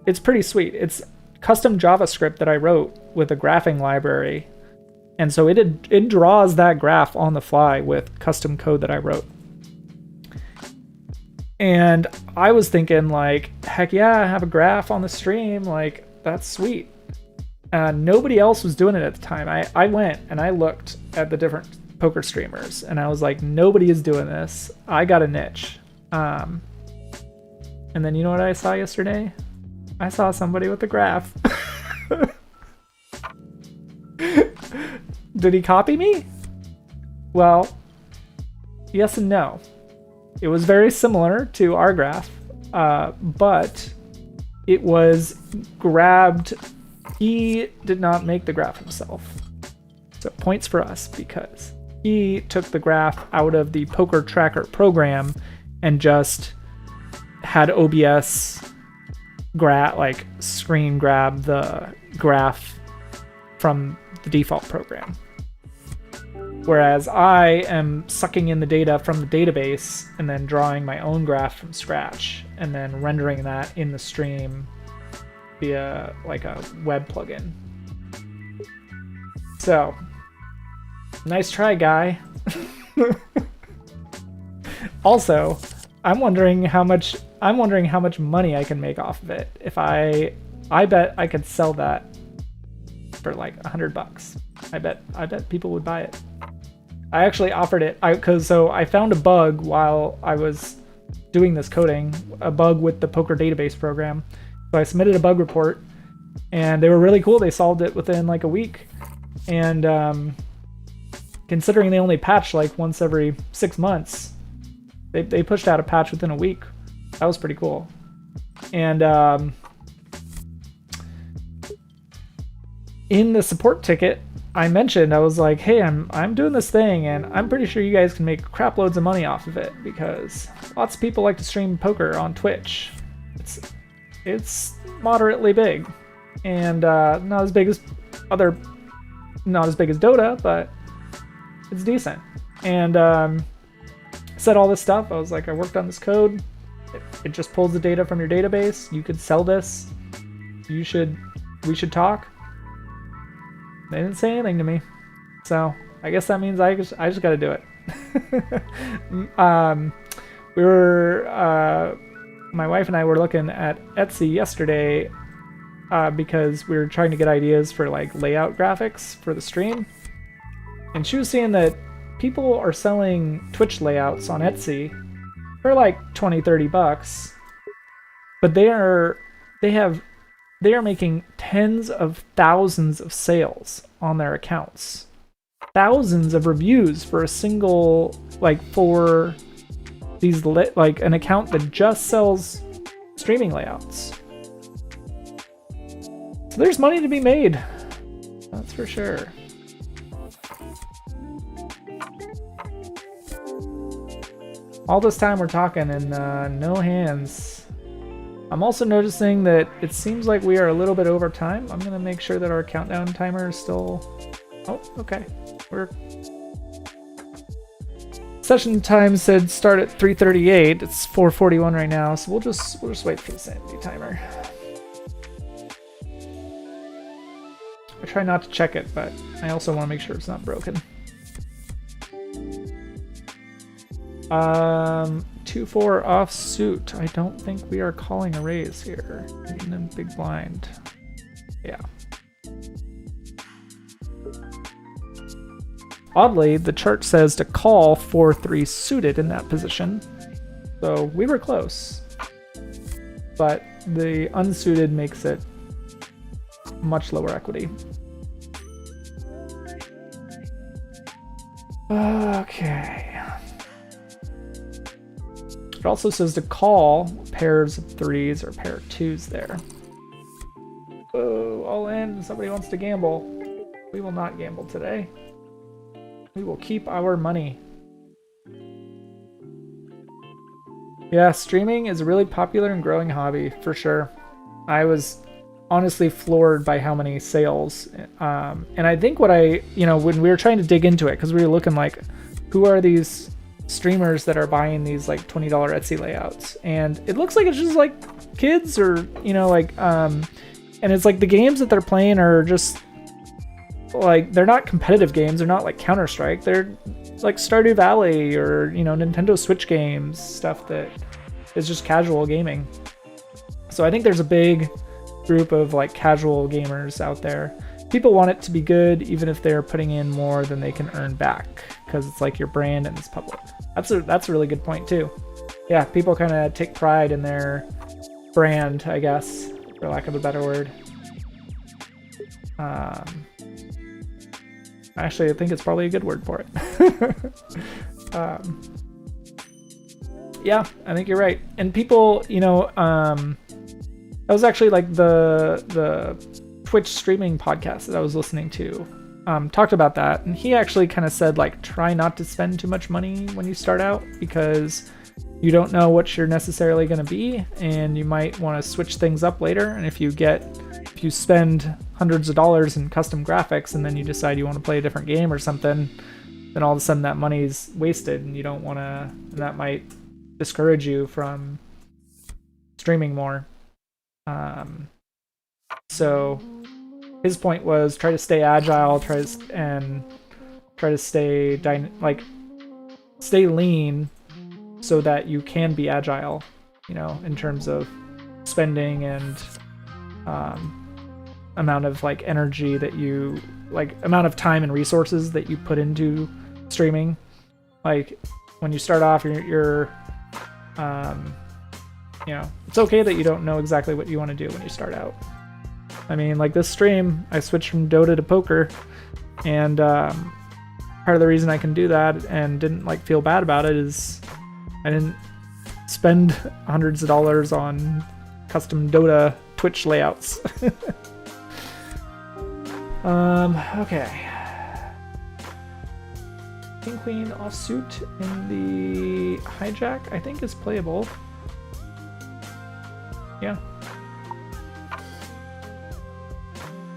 it's pretty sweet. It's custom JavaScript that I wrote with a graphing library. And so it draws that graph on the fly with custom code that I wrote. And I was thinking, like, heck yeah, I have a graph on the stream. Like, that's sweet. Nobody else was doing it at the time. I went and I looked at the different poker streamers, and I was like, nobody is doing this. I got a niche. And then you know what I saw yesterday? I saw somebody with a graph. Did he copy me? Well, yes and no. It was very similar to our graph, but it was grabbed. He did not make the graph himself. So points for us because he took the graph out of the Poker Tracker program and just had OBS screen grab the graph from the default program. Whereas I am sucking in the data from the database and then drawing my own graph from scratch and then rendering that in the stream via like a web plugin. So, nice try, guy. Also, I'm wondering how much money I can make off of it. If I bet I could sell that for like $100. I bet people would buy it. I actually offered it so I found a bug while I was doing this coding, a bug with the poker database program. So I submitted a bug report, and they were really cool. They solved it within like a week, and considering they only patch like once every 6 months, they pushed out a patch within a week. That was pretty cool. And in the support ticket, I mentioned, I was like, hey, I'm doing this thing, and I'm pretty sure you guys can make crap loads of money off of it because lots of people like to stream poker on Twitch. It's moderately big, and not as big as Dota, but it's decent. And said all this stuff. I was like, I worked on this code. It just pulls the data from your database. You could sell this. We should talk. They didn't say anything to me, so I guess that means I just got to do it. My wife and I were looking at Etsy yesterday because we were trying to get ideas for like layout graphics for the stream, and she was seeing that people are selling Twitch layouts on Etsy for like $20-$30, but they are making tens of thousands of sales on their accounts. thousands of reviews for a single, like, for these like an account that just sells streaming layouts. So there's money to be made, that's for sure. All this time we're talking and no hands. I'm also noticing that it seems like we are a little bit over time. I'm gonna make sure that our countdown timer is still... Oh, okay. Session time said start at 3:38. It's 4:41 right now, so we'll just wait for the sanity timer. I try not to check it, but I also want to make sure it's not broken. 2-4 offsuit. I don't think we are calling a raise here. In a big blind. Yeah. Oddly, the chart says to call 4-3 suited in that position. So we were close. But the unsuited makes it much lower equity. Okay. It also says to call pairs of 3s or pair of 2s there. Oh, all in. Somebody wants to gamble. We will not gamble today. We will keep our money. Yeah, streaming is a really popular and growing hobby, for sure. I was honestly floored by how many sales. And I think what when we were trying to dig into it, because we were looking like, who are these streamers that are buying these like $20 Etsy layouts? And it looks like it's just like kids or, and it's like the games that they're playing are just like, they're not competitive games. They're not like Counter-Strike. They're like Stardew Valley or, Nintendo Switch games, stuff that is just casual gaming. So I think there's a big group of like casual gamers out there. People want it to be good, even if they're putting in more than they can earn back, because it's like your brand and it's public. That's a really good point too. Yeah, people kind of take pride in their brand, I guess, for lack of a better word. Actually, I think it's probably a good word for it. Yeah, I think you're right. And people, that was actually like the Twitch streaming podcast that I was listening to, talked about that, and he actually kind of said like, try not to spend too much money when you start out, because you don't know what you're necessarily going to be, and you might want to switch things up later. And if you spend hundreds of dollars in custom graphics and then you decide you want to play a different game or something, then all of a sudden that money's wasted, and you don't want to, and that might discourage you from streaming more. So his point was try to stay agile, try to stay stay lean so that you can be agile, in terms of spending and amount of like energy that you amount of time and resources that you put into streaming. Like when you start off, you're it's okay that you don't know exactly what you want to do when you start out. I mean, like this stream, I switched from Dota to poker, and part of the reason I can do that and didn't feel bad about it is I didn't spend hundreds of dollars on custom Dota Twitch layouts. Okay. King Queen offsuit in the hijack, I think, is playable. Yeah.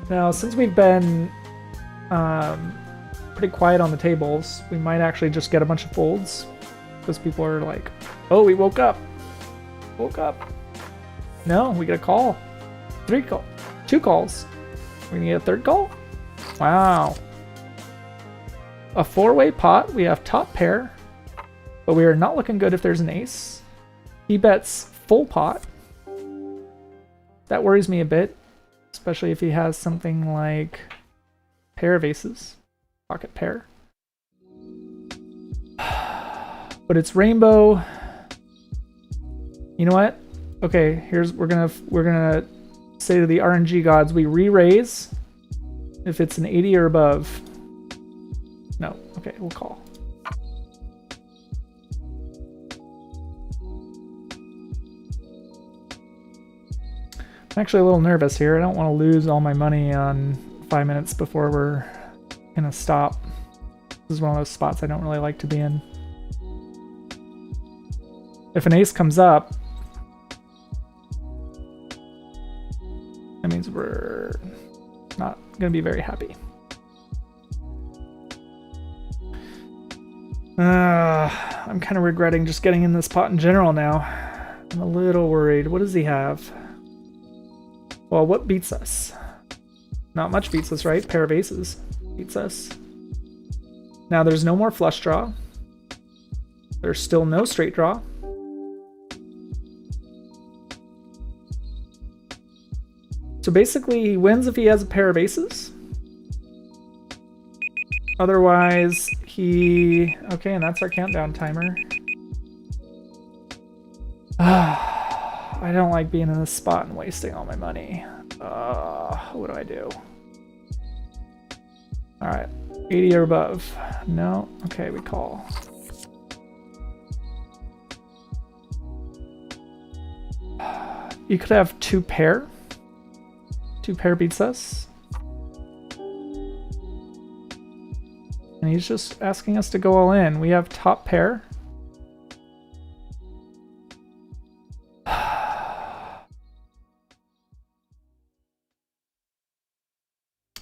Now, since we've been pretty quiet on the tables, we might actually just get a bunch of folds, because people are like, oh, we woke up. No, we get a call. 2 calls. We're gonna get a third call? Wow. A 4-way pot. We have top pair, but we are not looking good if there's an ace. He bets full pot. That worries me a bit, especially if he has something like pair of aces, pocket pair. But it's rainbow. You know what? Okay, we're gonna say to the RNG gods, we re-raise if it's an 80 or above. Okay, we'll call. I'm actually a little nervous here. I don't want to lose all my money on 5 minutes before we're gonna stop. This is one of those spots I don't really like to be in. If an ace comes up, that means we're not gonna be very happy. I'm kind of regretting just getting in this pot in general now. I'm a little worried. What does he have? Well, what beats us? Not much beats us, right? Pair of aces beats us. Now there's no more flush draw. There's still no straight draw. So basically he wins if he has a pair of aces. Otherwise he... Okay, and that's our countdown timer. I don't like being in this spot and wasting all my money. What do I do? Alright, 80 or above. No? Okay, we call. You could have two pair. Two pair beats us. And he's just asking us to go all in. We have top pair.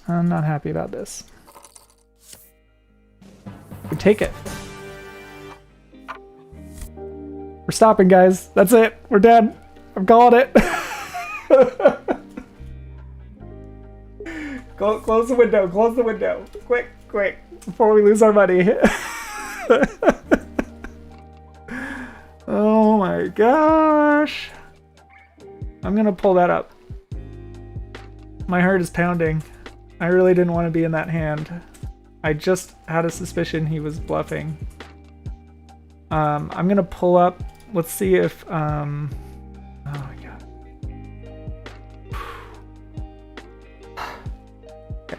I'm not happy about this. We take it. We're stopping, guys. That's it. We're done. I'm calling it. Close the window. Close the window. Quick, quick. Before we lose our money. Oh my gosh. I'm gonna pull that up. My heart is pounding. I really didn't want to be in that hand. I just had a suspicion he was bluffing. I'm gonna pull up. Let's see if oh my god. Okay.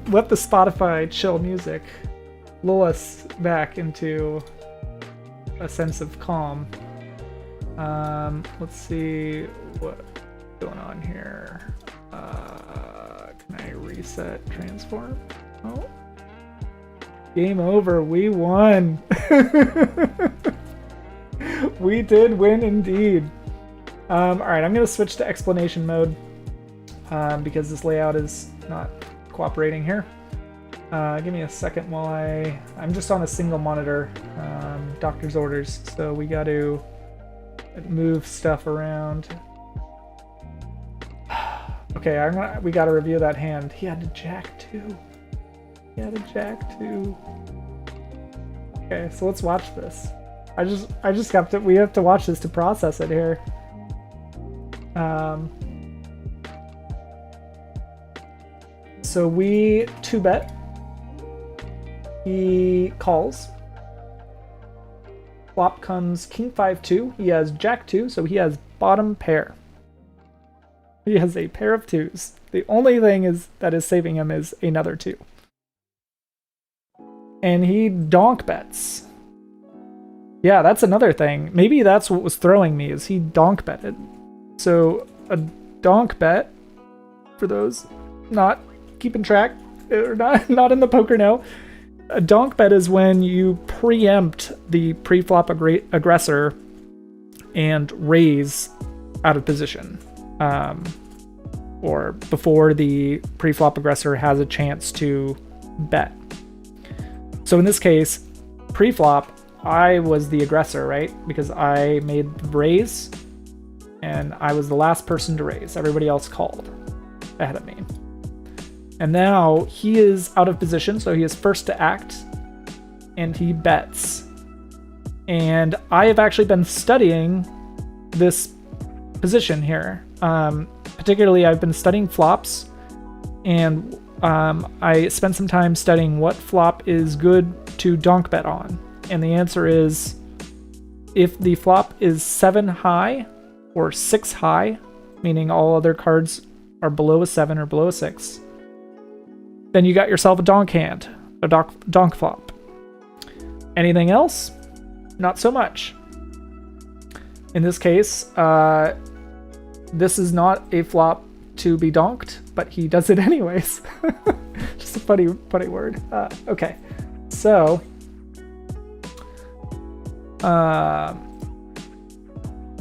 Let the Spotify chill music lull us back into a sense of calm. Let's see what's going on here. Can I reset transform? Oh. Game over. We won. We did win indeed. Alright, I'm going to switch to explanation mode because this layout is not cooperating here. Give me a second while I'm just on a single monitor. Doctor's orders, so we got to move stuff around. Okay, we gotta review that hand. He had a jack 2. He had a jack 2. Okay, so let's watch this. I just have to. We have to watch this to process it here. So we 2-bet. He calls. Flop comes king 5-2. He has jack 2, so he has bottom pair. He has a pair of 2s. The only thing that is saving him is another 2. And he donk bets. Yeah, that's another thing. Maybe that's what was throwing me, is he donk betted. So a donk bet, for those not keeping track, or not in the poker know, a donk bet is when you preempt the pre-flop aggressor and raise out of position. Or before the pre-flop aggressor has a chance to bet. So in this case, pre-flop, I was the aggressor, right? Because I made the raise, and I was the last person to raise. Everybody else called ahead of me. And now he is out of position, so he is first to act, and he bets. And I have actually been studying this position here. Particularly, I've been studying flops, and I spent some time studying what flop is good to donk bet on. And the answer is, if the flop is 7 high or 6 high, meaning all other cards are below a 7 or below a 6, then you got yourself a donk hand. a donk flop. Anything else? Not so much. In this case, this is not a flop to be donked, but he does it anyways. Just a funny word. Okay, so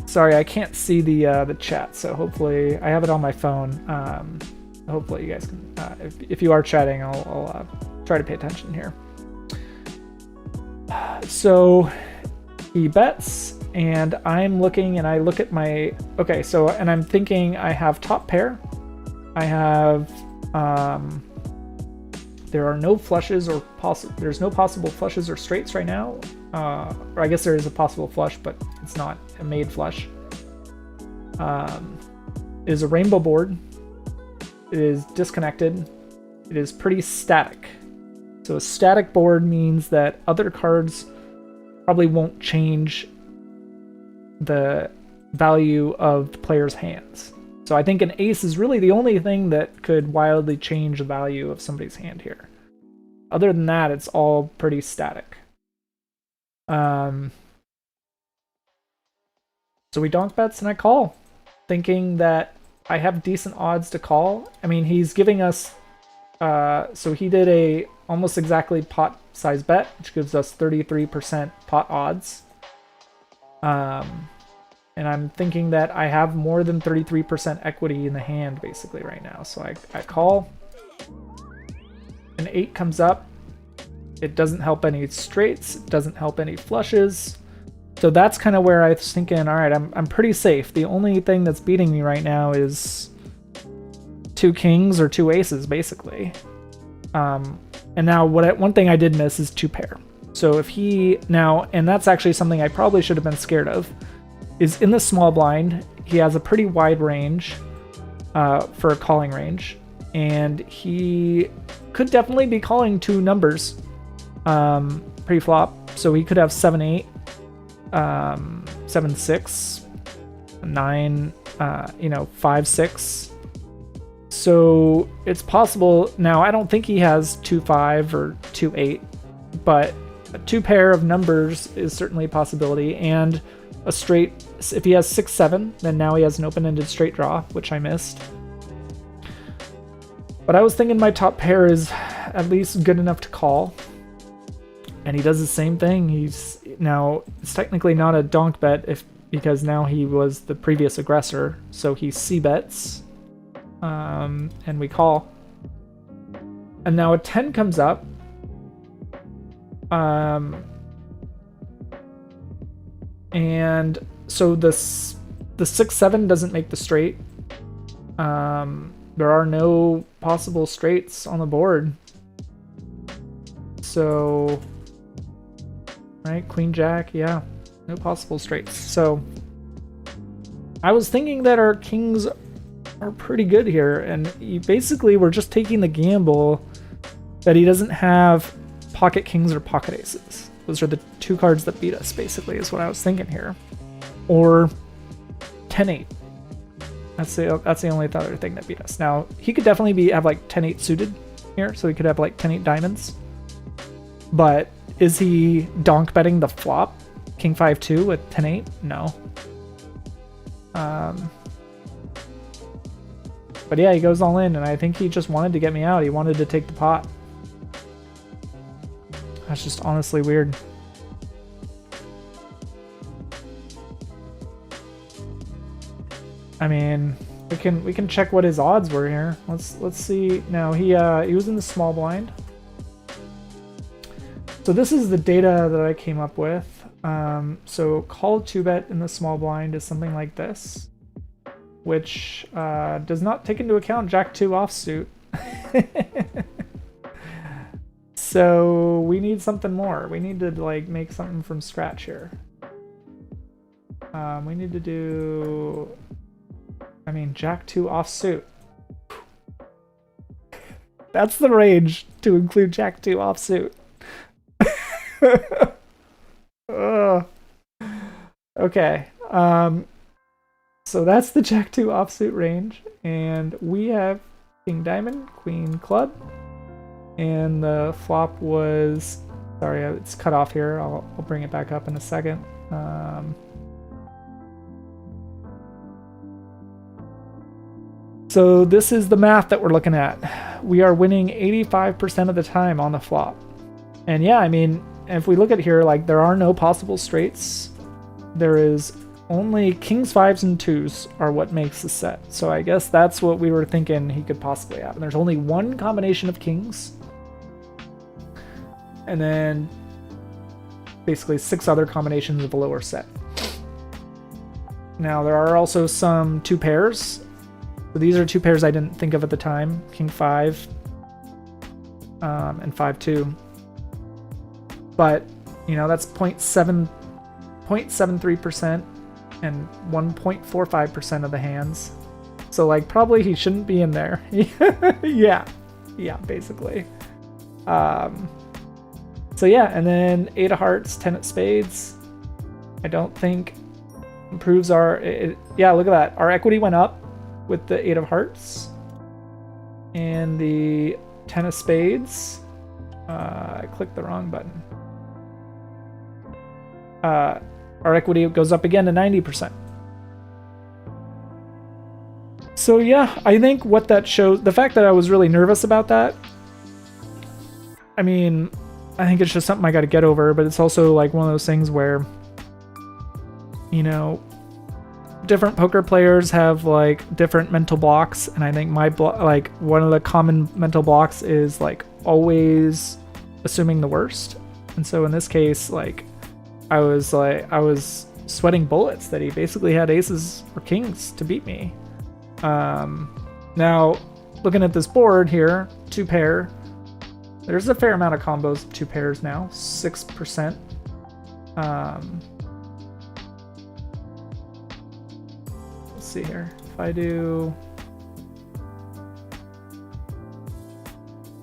sorry, I can't see the chat, so hopefully I have it on my phone. Hopefully you guys can. If you are chatting, I'll try to pay attention here. So he bets, and I'm looking, and I look at my okay. So and I'm thinking I have top pair. I have there are no flushes or there's no possible flushes or straights right now. Or I guess there is a possible flush, but it's not a made flush. It is a rainbow board. It is disconnected. It is pretty static. So a static board means that other cards probably won't change the value of the player's hands. So I think an ace is really the only thing that could wildly change the value of somebody's hand here. Other than that, it's all pretty static. So we donk bets and I call, thinking that I have decent odds to call. I mean, he's giving us, so he did a almost exactly pot size bet, which gives us 33% pot odds. And I'm thinking that I have more than 33% equity in the hand basically right now. So I call. An 8 comes up. It doesn't help any straights. It doesn't help any flushes. So that's kind of where I was thinking, all right, I'm pretty safe. The only thing that's beating me right now is 2 kings or 2 aces, basically. And now one thing I did miss is 2 pair. So if he now, and that's actually something I probably should have been scared of, is in the small blind, he has a pretty wide range for a calling range. And he could definitely be calling 2 numbers pre-flop. So he could have 7-8, 7-6, 9, 5-6. So it's possible. Now, I don't think he has 2-5 or 2-8, but a 2 pair of numbers is certainly a possibility. And a straight, if he has 6-7, then now he has an open-ended straight draw, which I missed. But I was thinking my top pair is at least good enough to call. And he does the same thing. He's now, it's technically not a donk bet because now he was the previous aggressor. So he c-bets. And we call. And now a 10 comes up. And so the 6-7 doesn't make the straight. There are no possible straights on the board. So, right, Queen Jack, yeah, no possible straights. So I was thinking that our kings are pretty good here, and basically we're just taking the gamble that he doesn't have pocket kings or pocket aces. Those are the 2 cards that beat us, basically, is what I was thinking here. Or 10-8. That's the only other thing that beat us. Now, he could definitely have like 10-8 suited here, so he could have like 10-8 diamonds. But is he donk betting the flop? King 5-2 with 10-8? No. But yeah, he goes all in, and I think he just wanted to get me out. He wanted to take the pot. That's just honestly weird. I mean, we can check what his odds were here. Let's see. Now he was in the small blind. So this is the data that I came up with. So call 2-bet in the small blind is something like this, which does not take into account Jack-2 offsuit. So we need something more. We need to like make something from scratch here. We need to do, I mean, Jack-2 offsuit. That's the range to include Jack-2 offsuit. Okay. So that's the Jack-2 offsuit range, and we have King Diamond, Queen Club, And the flop was, sorry, it's cut off here. I'll bring it back up in a second. So this is the math that we're looking at. We are winning 85% of the time on the flop. And yeah, I mean, if we look at here, like there are no possible straights. There is only kings, fives, and twos are what makes the set. So I guess that's what we were thinking he could possibly have. And there's only one combination of kings. And then basically 6 other combinations of the lower set. Now there are also some 2 pairs. So these are 2 pairs I didn't think of at the time. King 5 and 5-2. But, you know, that's 0.73% and 1.45% of the hands. So, like, probably he shouldn't be in there. Yeah, basically. So yeah, and then 8 of hearts, 10 of spades. I don't think improves our... yeah, look at that. Our equity went up with the 8 of hearts. And the 10 of spades. I clicked the wrong button. Our equity goes up again to 90%. So yeah, I think what that shows... The fact that I was really nervous about that... I mean... I think it's just something I got to get over, but it's also like one of those things where, you know, different poker players have like different mental blocks, and I think my like one of the common mental blocks is like always assuming the worst. And so in this case, like I was sweating bullets that he basically had aces or kings to beat me. Now looking at this board here, 2 pair. There's a fair amount of combos of 2 pairs now, 6%. Let's see here. If I do...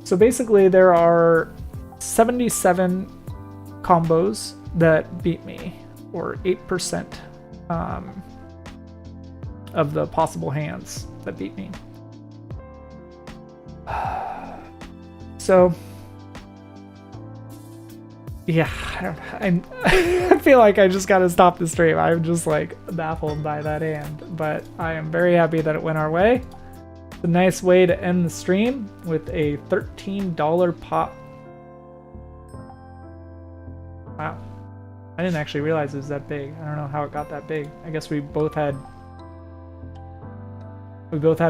So basically there are 77 combos that beat me, or 8% of the possible hands that beat me. So... yeah, I feel like I just gotta stop the stream. I'm just like baffled by that hand, but I am very happy that it went our way. It's a nice way to end the stream with a $13 pot. Wow, I didn't actually realize it was that big. I don't know how it got that big. I guess we both had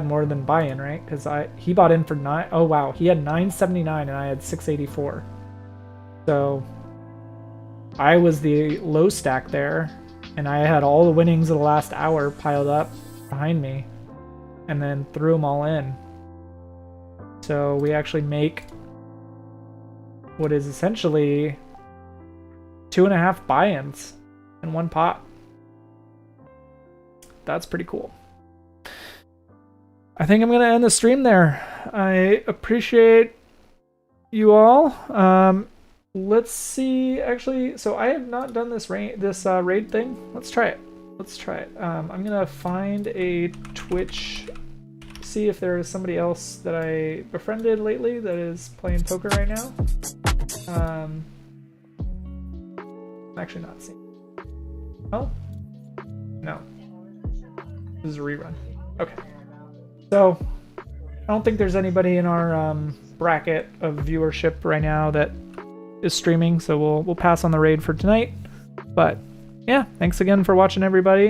more than buy-in, right? Because he bought in for 9. Oh wow, he had 979 and I had 684. So I was the low stack there, and I had all the winnings of the last hour piled up behind me, and then threw them all in. So we actually make what is essentially 2.5 buy-ins in one pot. That's pretty cool. I think I'm going to end the stream there. I appreciate you all. Let's see, actually, so I have not done this raid thing. Let's try it. I'm gonna find a Twitch, see if there is somebody else that I befriended lately that is playing poker right now. I'm actually not seeing. Oh? No. This is a rerun. Okay. So, I don't think there's anybody in our bracket of viewership right now that is streaming, so we'll pass on the raid for tonight. But yeah, thanks again for watching, everybody.